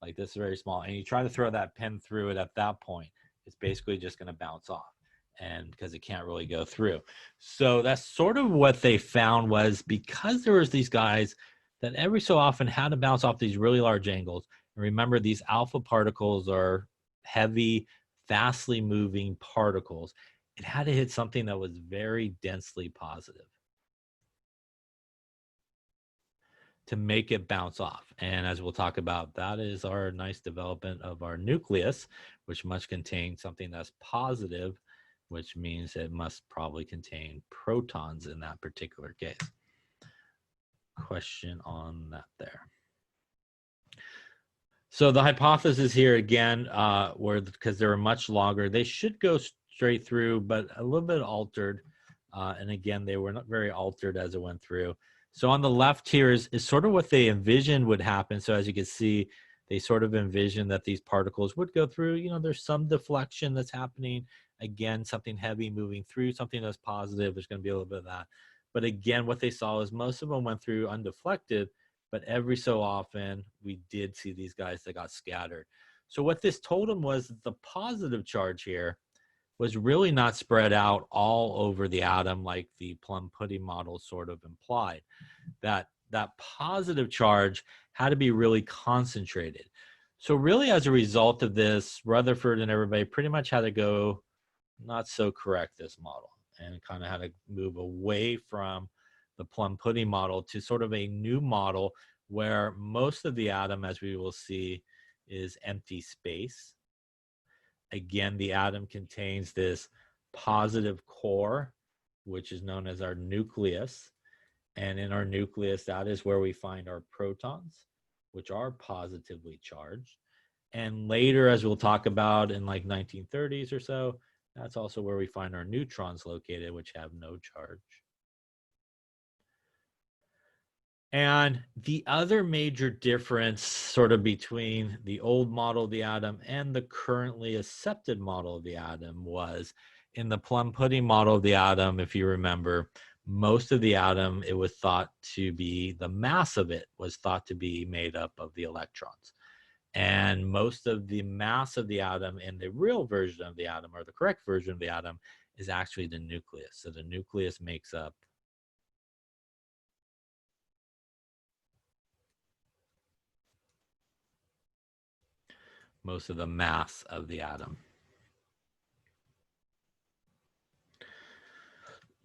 like this, very small, and you try to throw that pen through it at that point, it's basically just going to bounce off, and because it can't really go through. So that's sort of what they found, was because there was these guys that every so often had to bounce off these really large angles. And remember, these alpha particles are heavy, fastly moving particles. It had to hit something that was very densely positive to make it bounce off. And as we'll talk about, that is our nice development of our nucleus, which must contain something that's positive, which means it must probably contain protons in that particular case. Question on that there. So the hypothesis here again, because they were much longer, they should go straight through, but a little bit altered. And again, they were not very altered as it went through. So on the left here is sort of what they envisioned would happen. So as you can see, they sort of envisioned that these particles would go through. You know, there's some deflection that's happening. Again, something heavy moving through, something that's positive. There's going to be a little bit of that. But again, what they saw is most of them went through undeflected, but every so often we did see these guys that got scattered. So what this told them was that the positive charge here was really not spread out all over the atom like the Plum pudding model sort of implied. That positive charge had to be really concentrated. So really, as a result of this, Rutherford and everybody pretty much had to go not so correct this model and kind of had to move away from the Plum pudding model to sort of a new model where most of the atom, as we will see, is empty space. Again, the atom contains this positive core, which is known as our nucleus. And in our nucleus, that is where we find our protons, which are positively charged. And later, as we'll talk about in like 1930s or so, that's also where we find our neutrons located, which have no charge. And the other major difference sort of between the old model of the atom and the currently accepted model of the atom was in the plum pudding model of the atom, if you remember, most of the atom, it was thought to be, the mass of it was thought to be made up of the electrons. And most of the mass of the atom in the real version of the atom, or the correct version of the atom, is actually the nucleus. So the nucleus makes up most of the mass of the atom.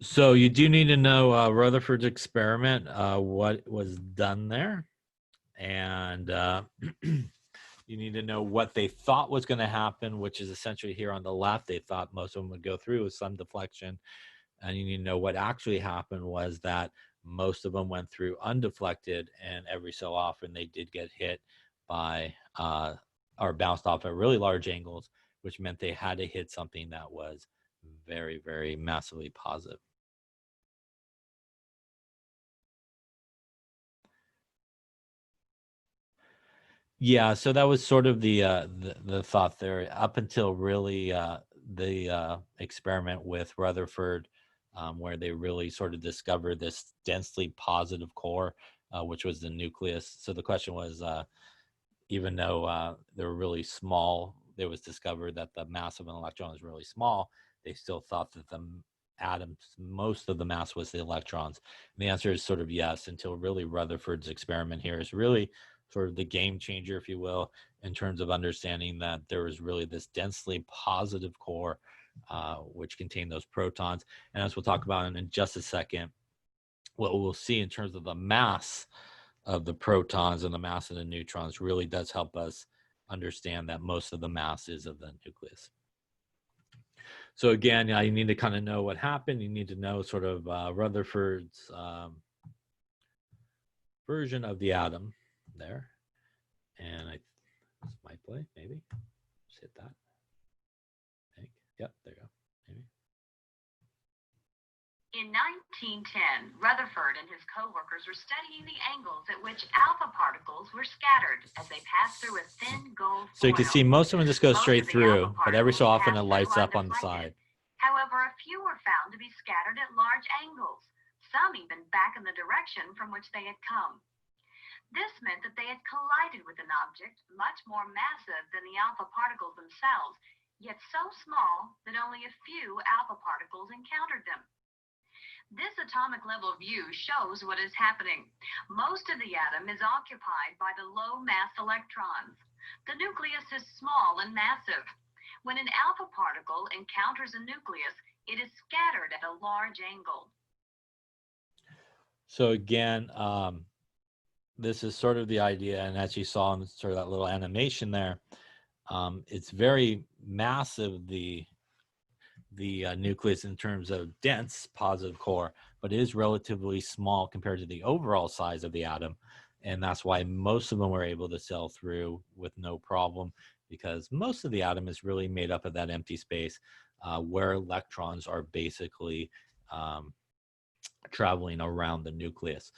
So you do need to know Rutherford's experiment, what was done there. And you need to know what they thought was going to happen, which is essentially here on the left. They thought most of them would go through with some deflection. And you need to know what actually happened was that most of them went through undeflected, and every so often they did get hit by or bounced off at really large angles, which meant they had to hit something that was very, very massively positive. Yeah, so that was sort of the thought there up until really the experiment with Rutherford, where they really sort of discovered this densely positive core, which was the nucleus. So the question was, even though they were really small, it was discovered that the mass of an electron is really small. They still thought that the atoms, most of the mass was the electrons. And the answer is sort of yes, until really Rutherford's experiment here is really sort of the game changer, if you will, in terms of understanding that there was really this densely positive core, which contained those protons. And as we'll talk about in just a second, what we'll see in terms of the mass of the protons and the mass of the neutrons really does help us understand that most of the mass is of the nucleus. So again, you need to kind of know what happened. You need to know sort of Rutherford's version of the atom there. And this might play, maybe. Just hit that. I think. Yep, there you go. Maybe. In 1910, Rutherford and his co-workers were studying the angles at which alpha particles were scattered as they passed through a thin gold foil. So you can see most of them just go straight through, but every so often it lights up on the side. However, a few were found to be scattered at large angles, some even back in the direction from which they had come. This meant that they had collided with an object much more massive than the alpha particles themselves, yet so small that only a few alpha particles encountered them. This atomic level view shows what is happening. Most of the atom is occupied by the low mass electrons. The nucleus is small and massive. When an alpha particle encounters a nucleus, it is scattered at a large angle. So again, this is sort of the idea, and as you saw in sort of that little animation there, it's very massive, the nucleus in terms of dense positive core, but it is relatively small compared to the overall size of the atom. And that's why most of them were able to sail through with no problem, because most of the atom is really made up of that empty space where electrons are basically traveling around the nucleus.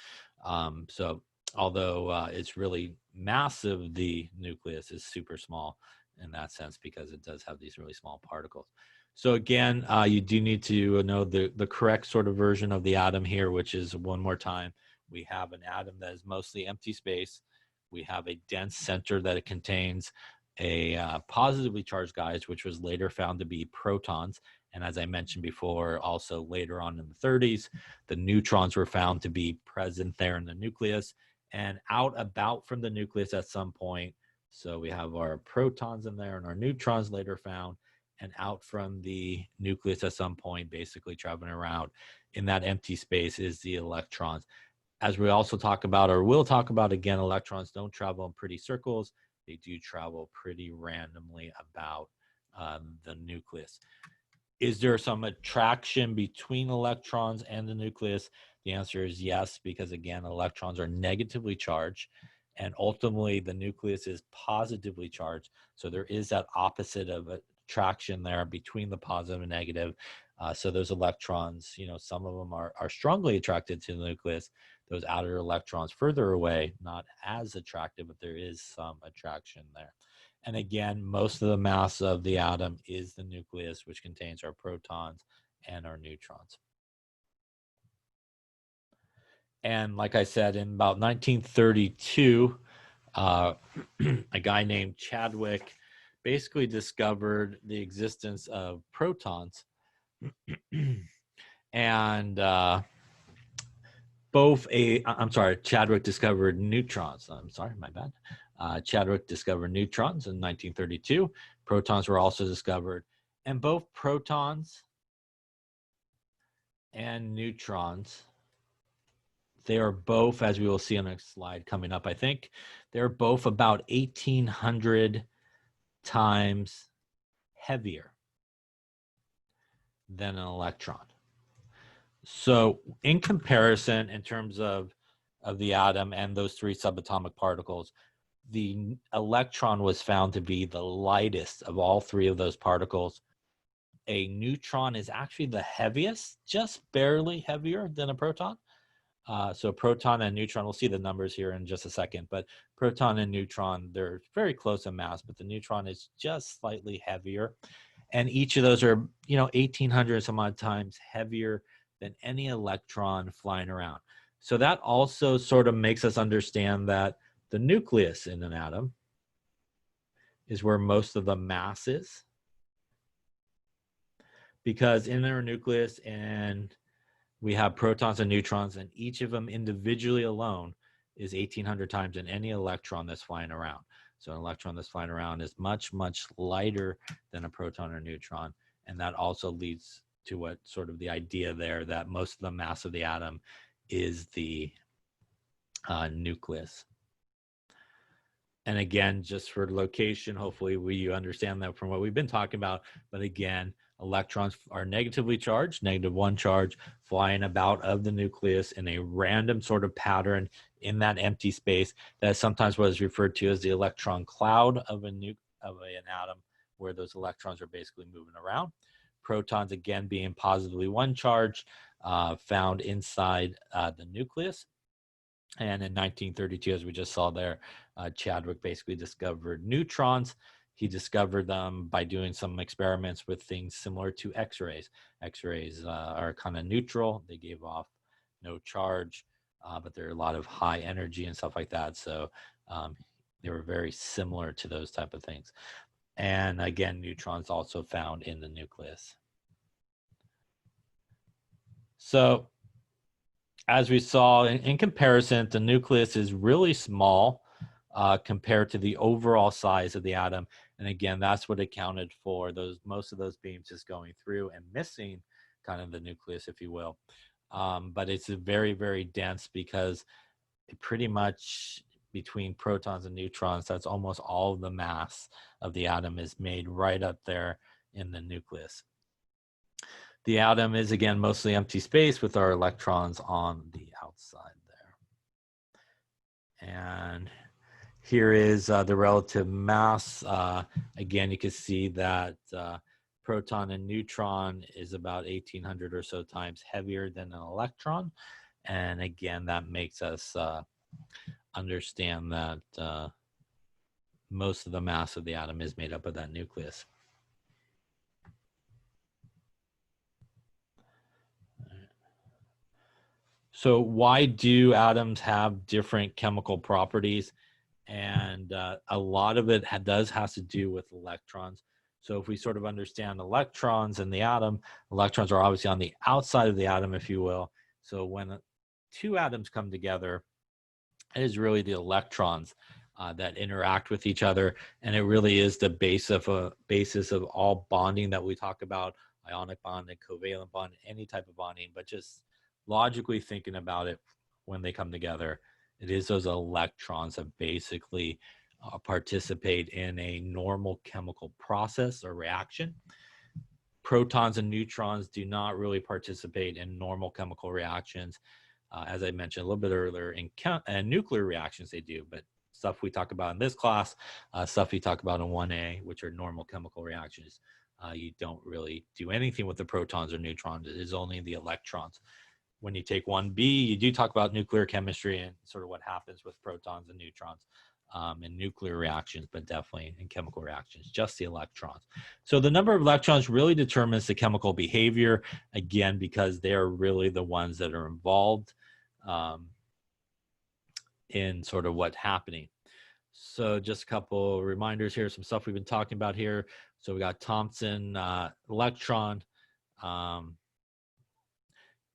So although it's really massive, the nucleus is super small in that sense because it does have these really small particles. So again, you do need to know the correct sort of version of the atom here, which is, one more time, we have an atom that is mostly empty space. We have a dense center that it contains a positively charged guys, which was later found to be protons. And as I mentioned before, also later on in the 30s, the neutrons were found to be present there in the nucleus and out about from the nucleus at some point. So we have our protons in there and our neutrons later found, and out from the nucleus at some point, basically traveling around in that empty space is the electrons. As we also talk about, or will talk about again, electrons don't travel in pretty circles. They do travel pretty randomly about the nucleus. Is there some attraction between electrons and the nucleus? The answer is yes, because again, electrons are negatively charged. And ultimately, the nucleus is positively charged. So there is that opposite of attraction there between the positive and negative. So those electrons, some of them are strongly attracted to the nucleus. Those outer electrons further away, not as attractive, but there is some attraction there. And again, most of the mass of the atom is the nucleus, which contains our protons and our neutrons. And like I said, in about 1932, a guy named Chadwick basically discovered the existence of protons. And Chadwick discovered neutrons. I'm sorry, my bad. Chadwick discovered neutrons in 1932. Protons were also discovered. And both protons and neutrons, they are both, as we will see on the slide coming up, I think, they're both about 1,800 times heavier than an electron. So in comparison, in terms of the atom and those three subatomic particles, the electron was found to be the lightest of all three of those particles. A neutron is actually the heaviest, just barely heavier than a proton. So proton and neutron, we'll see the numbers here in just a second, but proton and neutron, they're very close in mass, but the neutron is just slightly heavier. And each of those are, 1,800 some odd times heavier than any electron flying around. So that also sort of makes us understand that the nucleus in an atom is where most of the mass is. Because in our nucleus, and we have protons and neutrons, and each of them individually alone is 1,800 times than any electron that's flying around. So an electron that's flying around is much, much lighter than a proton or neutron. And that also leads to what sort of the idea there that most of the mass of the atom is the nucleus. And again, just for location, hopefully you understand that from what we've been talking about. But again, electrons are negatively charged, -1 charge, flying about of the nucleus in a random sort of pattern in that empty space. That is sometimes what is referred to as the electron cloud of an atom, where those electrons are basically moving around. Protons, again, being positively 1 charge, found inside the nucleus. And in 1932, as we just saw there, Chadwick basically discovered neutrons. He discovered them by doing some experiments with things similar to X-rays. X-rays are kind of neutral. They gave off no charge, but there are a lot of high energy and stuff like that. So they were very similar to those type of things. And again, neutrons also found in the nucleus. So as we saw, in comparison, the nucleus is really small compared to the overall size of the atom. And again, that's what accounted for most of those beams just going through and missing kind of the nucleus, if you will. But it's very, very dense, because it pretty much between protons and neutrons, that's almost all of the mass of the atom is made right up there in the nucleus. The atom is, again, mostly empty space with our electrons on the outside there. And here is the relative mass. Again, you can see that proton and neutron is about 1,800 or so times heavier than an electron. And again, that makes us understand that most of the mass of the atom is made up of that nucleus. So why do atoms have different chemical properties? And a lot of it has to do with electrons. So if we sort of understand electrons in the atom, electrons are obviously on the outside of the atom, if you will. So when two atoms come together, it is really the electrons that interact with each other. And it really is the basis of all bonding that we talk about, ionic bonding, covalent bonding, any type of bonding, but just logically thinking about it, when they come together, it is those electrons that basically participate in a normal chemical process or reaction. Protons and neutrons do not really participate in normal chemical reactions. As I mentioned a little bit earlier, in nuclear reactions they do, but stuff we talk about in this class, stuff you talk about in 1A, which are normal chemical reactions. You don't really do anything with the protons or neutrons. It is only the electrons. When you take 1B, you do talk about nuclear chemistry and sort of what happens with protons and neutrons in nuclear reactions, but definitely in chemical reactions, just the electrons. So the number of electrons really determines the chemical behavior, again, because they're really the ones that are involved in sort of what's happening. So just a couple reminders here, some stuff we've been talking about here. So we got Thomson electron, and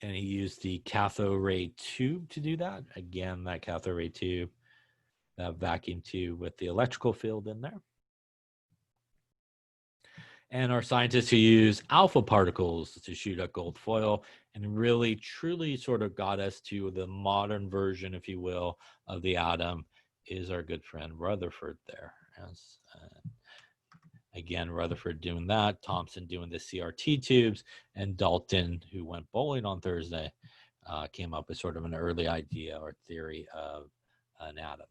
he used the cathode ray tube to do that. Again, that cathode ray tube, that vacuum tube with the electrical field in there. And our scientists who use alpha particles to shoot up gold foil and really truly sort of got us to the modern version, if you will, of the atom is our good friend Rutherford there. As, again, Rutherford doing that, Thomson doing the CRT tubes, and Dalton, who went bowling on Thursday, came up with sort of an early idea or theory of an atom.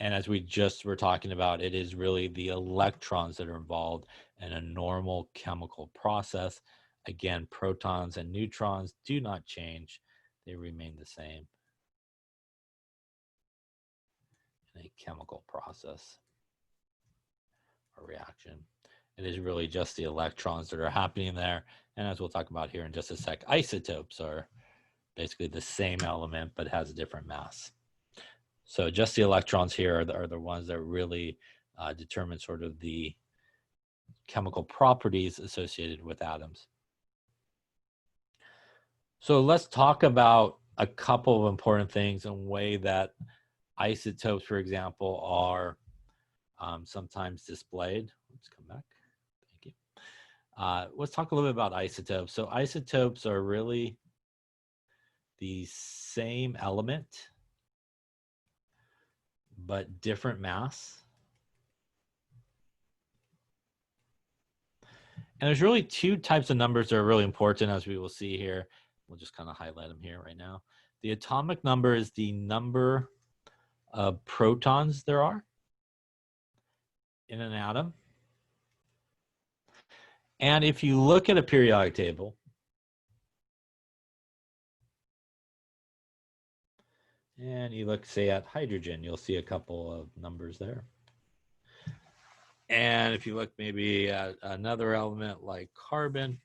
And as we just were talking about, it is really the electrons that are involved in a normal chemical process. Again, protons and neutrons do not change. They remain the same in a chemical process or reaction. It is really just the electrons that are happening there. And as we'll talk about here in just a sec, isotopes are basically the same element, but has a different mass. So just the electrons here are the ones that really determine sort of the chemical properties associated with atoms. So let's talk about a couple of important things in a way that isotopes, for example, are sometimes displayed. Let's come back. Thank you. Let's talk a little bit about isotopes. So isotopes are really the same element, but different mass. And there's really two types of numbers that are really important, as we will see here. We'll just kind of highlight them here right now. The atomic number is the number of protons there are in an atom. And if you look at a periodic table, and you look, say, at hydrogen, you'll see a couple of numbers there. And if you look maybe at another element like carbon,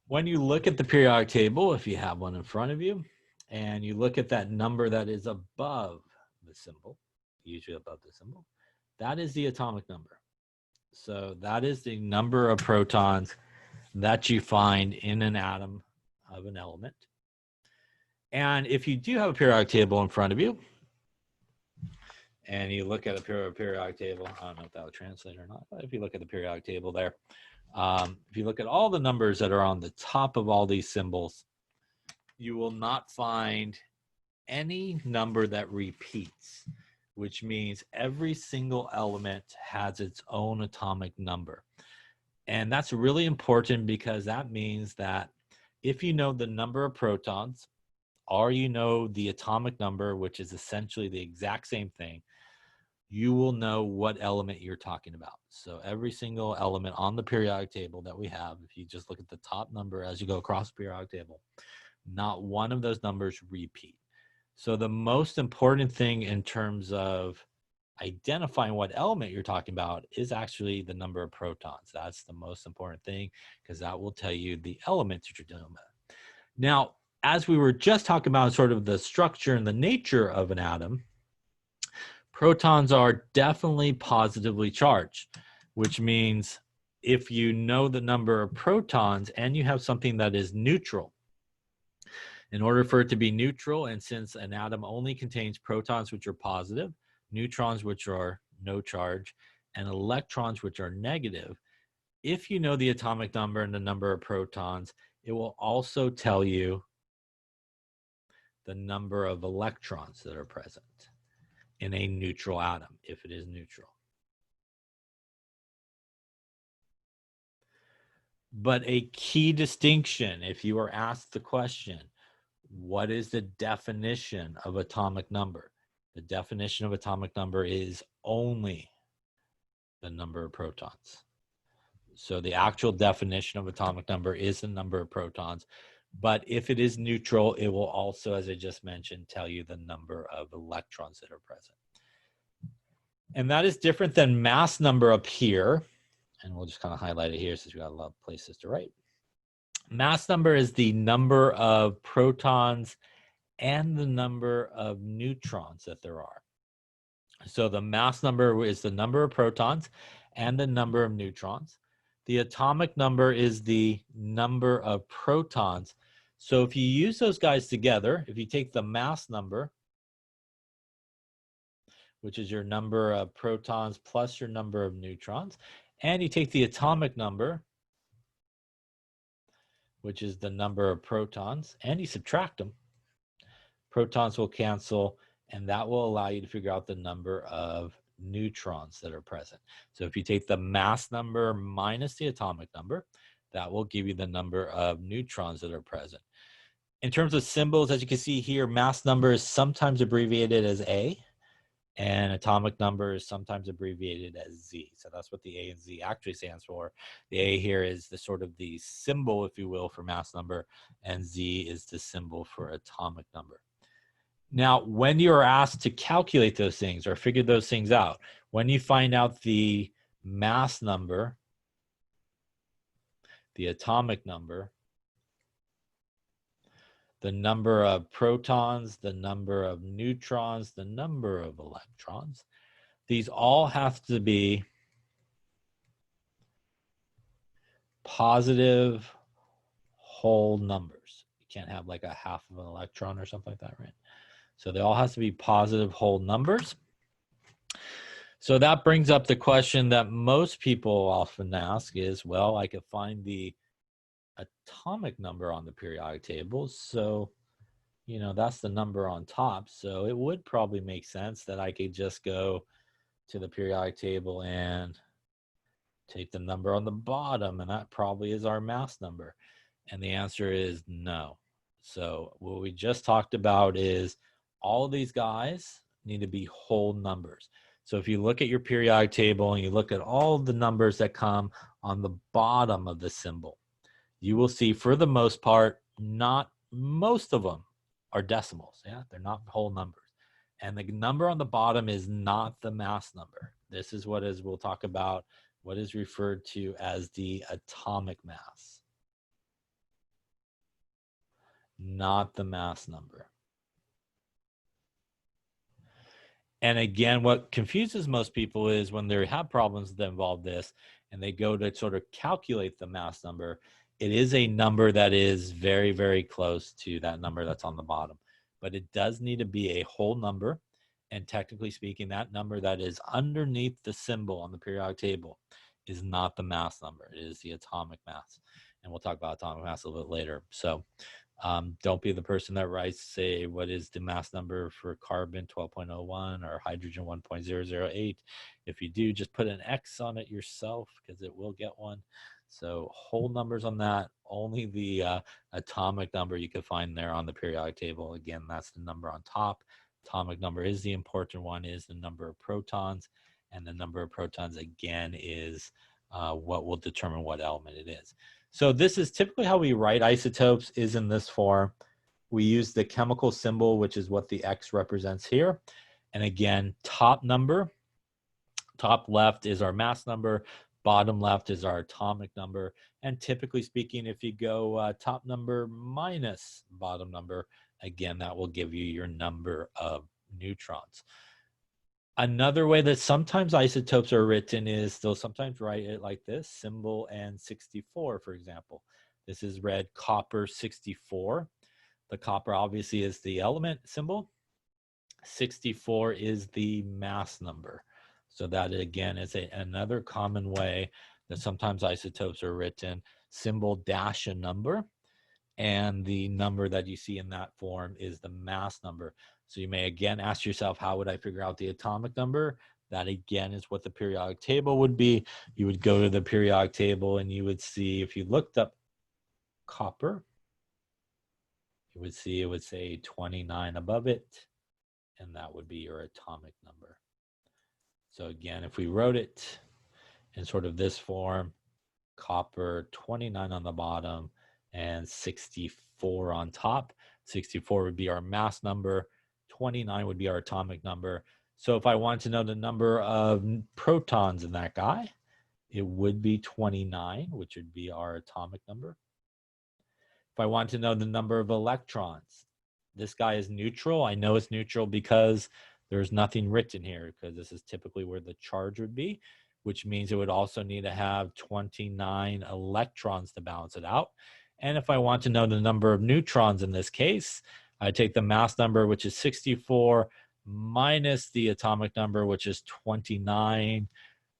when you look at the periodic table, if you have one in front of you, and you look at that number that is above the symbol, usually above the symbol, that is the atomic number. So that is the number of protons that you find in an atom of an element. And if you do have a periodic table in front of you, and you look at a periodic table, I don't know if that would translate or not, but if you look at the periodic table there, if you look at all the numbers that are on the top of all these symbols, you will not find any number that repeats, which means every single element has its own atomic number. And that's really important because that means that if you know the number of protons, or you know the atomic number, which is essentially the exact same thing, you will know what element you're talking about. So every single element on the periodic table that we have, if you just look at the top number as you go across the periodic table, not one of those numbers repeat. So the most important thing in terms of identifying what element you're talking about is actually the number of protons. That's the most important thing because that will tell you the elements that you're dealing with. Now, as we were just talking about sort of the structure and the nature of an atom, protons are definitely positively charged, which means if you know the number of protons and you have something that is neutral, in order for it to be neutral, and since an atom only contains protons which are positive, neutrons which are no charge, and electrons which are negative, if you know the atomic number and the number of protons, it will also tell you the number of electrons that are present in a neutral atom, if it is neutral. But a key distinction, if you are asked the question, what is the definition of atomic number? The definition of atomic number is only the number of protons. So the actual definition of atomic number is the number of protons. But if it is neutral, it will also, as I just mentioned, tell you the number of electrons that are present. And that is different than mass number up here. And we'll just kind of highlight it here since we got a lot of places to write. Mass number is the number of protons and the number of neutrons that there are. So the mass number is the number of protons and the number of neutrons. The atomic number is the number of protons. So if you use those guys together, if you take the mass number, which is your number of protons plus your number of neutrons, and you take the atomic number, which is the number of protons, and you subtract them, protons will cancel, and that will allow you to figure out the number of neutrons that are present. So if you take the mass number minus the atomic number, that will give you the number of neutrons that are present. In terms of symbols, as you can see here, mass number is sometimes abbreviated as A, and atomic number is sometimes abbreviated as Z. So that's what the A and Z actually stands for. The A here is the sort of the symbol, if you will, for mass number, and Z is the symbol for atomic number. Now, when you're asked to calculate those things or figure those things out, when you find out the mass number, the atomic number, the number of protons, the number of neutrons, the number of electrons, these all have to be positive whole numbers. You can't have like a half of an electron or something like that, right? So they all have to be positive whole numbers. So that brings up the question that most people often ask is, well, I could find the atomic number on the periodic table. So, you know, that's the number on top. So it would probably make sense that I could just go to the periodic table and take the number on the bottom, and that probably is our mass number. And the answer is no. So what we just talked about is all of these guys need to be whole numbers. So if you look at your periodic table and you look at all the numbers that come on the bottom of the symbol, you will see for the most part, not most of them are decimals. Yeah, they're not whole numbers. And the number on the bottom is not the mass number. This is what is, we'll talk about what is referred to as the atomic mass, not the mass number. And again, what confuses most people is when they have problems that involve this and they go to sort of calculate the mass number, it is a number that is very, very close to that number that's on the bottom. But it does need to be a whole number. And technically speaking, that number that is underneath the symbol on the periodic table is not the mass number. It is the atomic mass. And we'll talk about atomic mass a little bit later. So don't be the person that writes, say, what is the mass number for carbon 12.01 or hydrogen 1.008. If you do, just put an X on it yourself because it will get one. So whole numbers on that, only the atomic number you can find there on the periodic table. Again, that's the number on top. Atomic number is the important one, is the number of protons. And the number of protons, again, is what will determine what element it is. So this is typically how we write isotopes, is in this form. We use the chemical symbol, which is what the X represents here. And again, top number, top left is our mass number, bottom left is our atomic number. And typically speaking, if you go top number minus bottom number, again, that will give you your number of neutrons. Another way that sometimes isotopes are written is they'll sometimes write it like this, symbol and 64, for example. This is read copper 64. The copper obviously is the element symbol. 64 is the mass number. So that, again, is another common way that sometimes isotopes are written, symbol dash a number. And the number that you see in that form is the mass number. So you may again ask yourself, how would I figure out the atomic number? That again is what the periodic table would be. You would go to the periodic table and you would see, if you looked up copper, you would see it would say 29 above it, and that would be your atomic number. So again, if we wrote it in sort of this form, copper 29 on the bottom and 64 on top. 64 would be our mass number, 29 would be our atomic number. So if I want to know the number of protons in that guy, it would be 29, which would be our atomic number. If I want to know the number of electrons, this guy is neutral. I know it's neutral because there's nothing written here, because this is typically where the charge would be, which means it would also need to have 29 electrons to balance it out. And if I want to know the number of neutrons in this case, I take the mass number, which is 64, minus the atomic number, which is 29.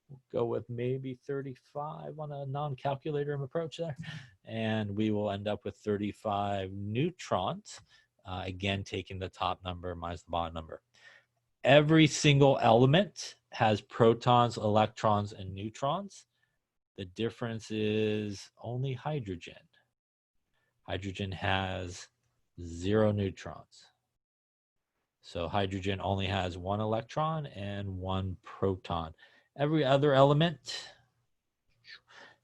We'll go with maybe 35 on a non-calculator approach there. And we will end up with 35 neutrons, again, taking the top number minus the bottom number. Every single element has protons, electrons, and neutrons. The difference is only hydrogen. Hydrogen has 0 neutrons. So hydrogen only has 1 electron and 1 proton. Every other element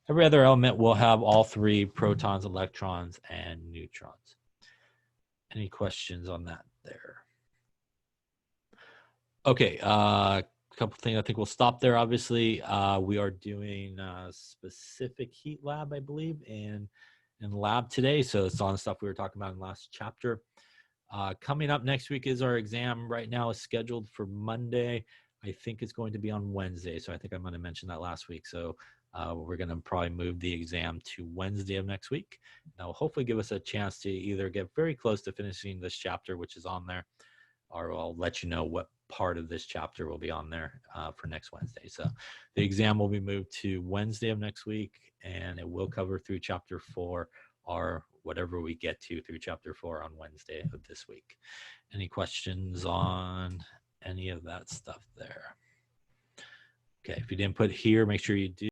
will have all 3 protons, electrons, and neutrons. Any questions on that there? Okay, a couple things. I think we'll stop there. Obviously, we are doing a specific heat lab, I believe, in lab today. So it's on the stuff we were talking about in the last chapter. Coming up next week is our exam. Right now is scheduled for Monday. I think it's going to be on Wednesday. So I think I might have mentioned that last week. So we're going to probably move the exam to Wednesday of next week. That will hopefully give us a chance to either get very close to finishing this chapter, which is on there, or I'll let you know what part of this chapter will be on there for next Wednesday. So the exam will be moved to Wednesday of next week, and it will cover through chapter 4 or whatever we get to through chapter 4 on Wednesday of this week. Any questions on any of that stuff there? Okay, if you didn't put here, make sure you do.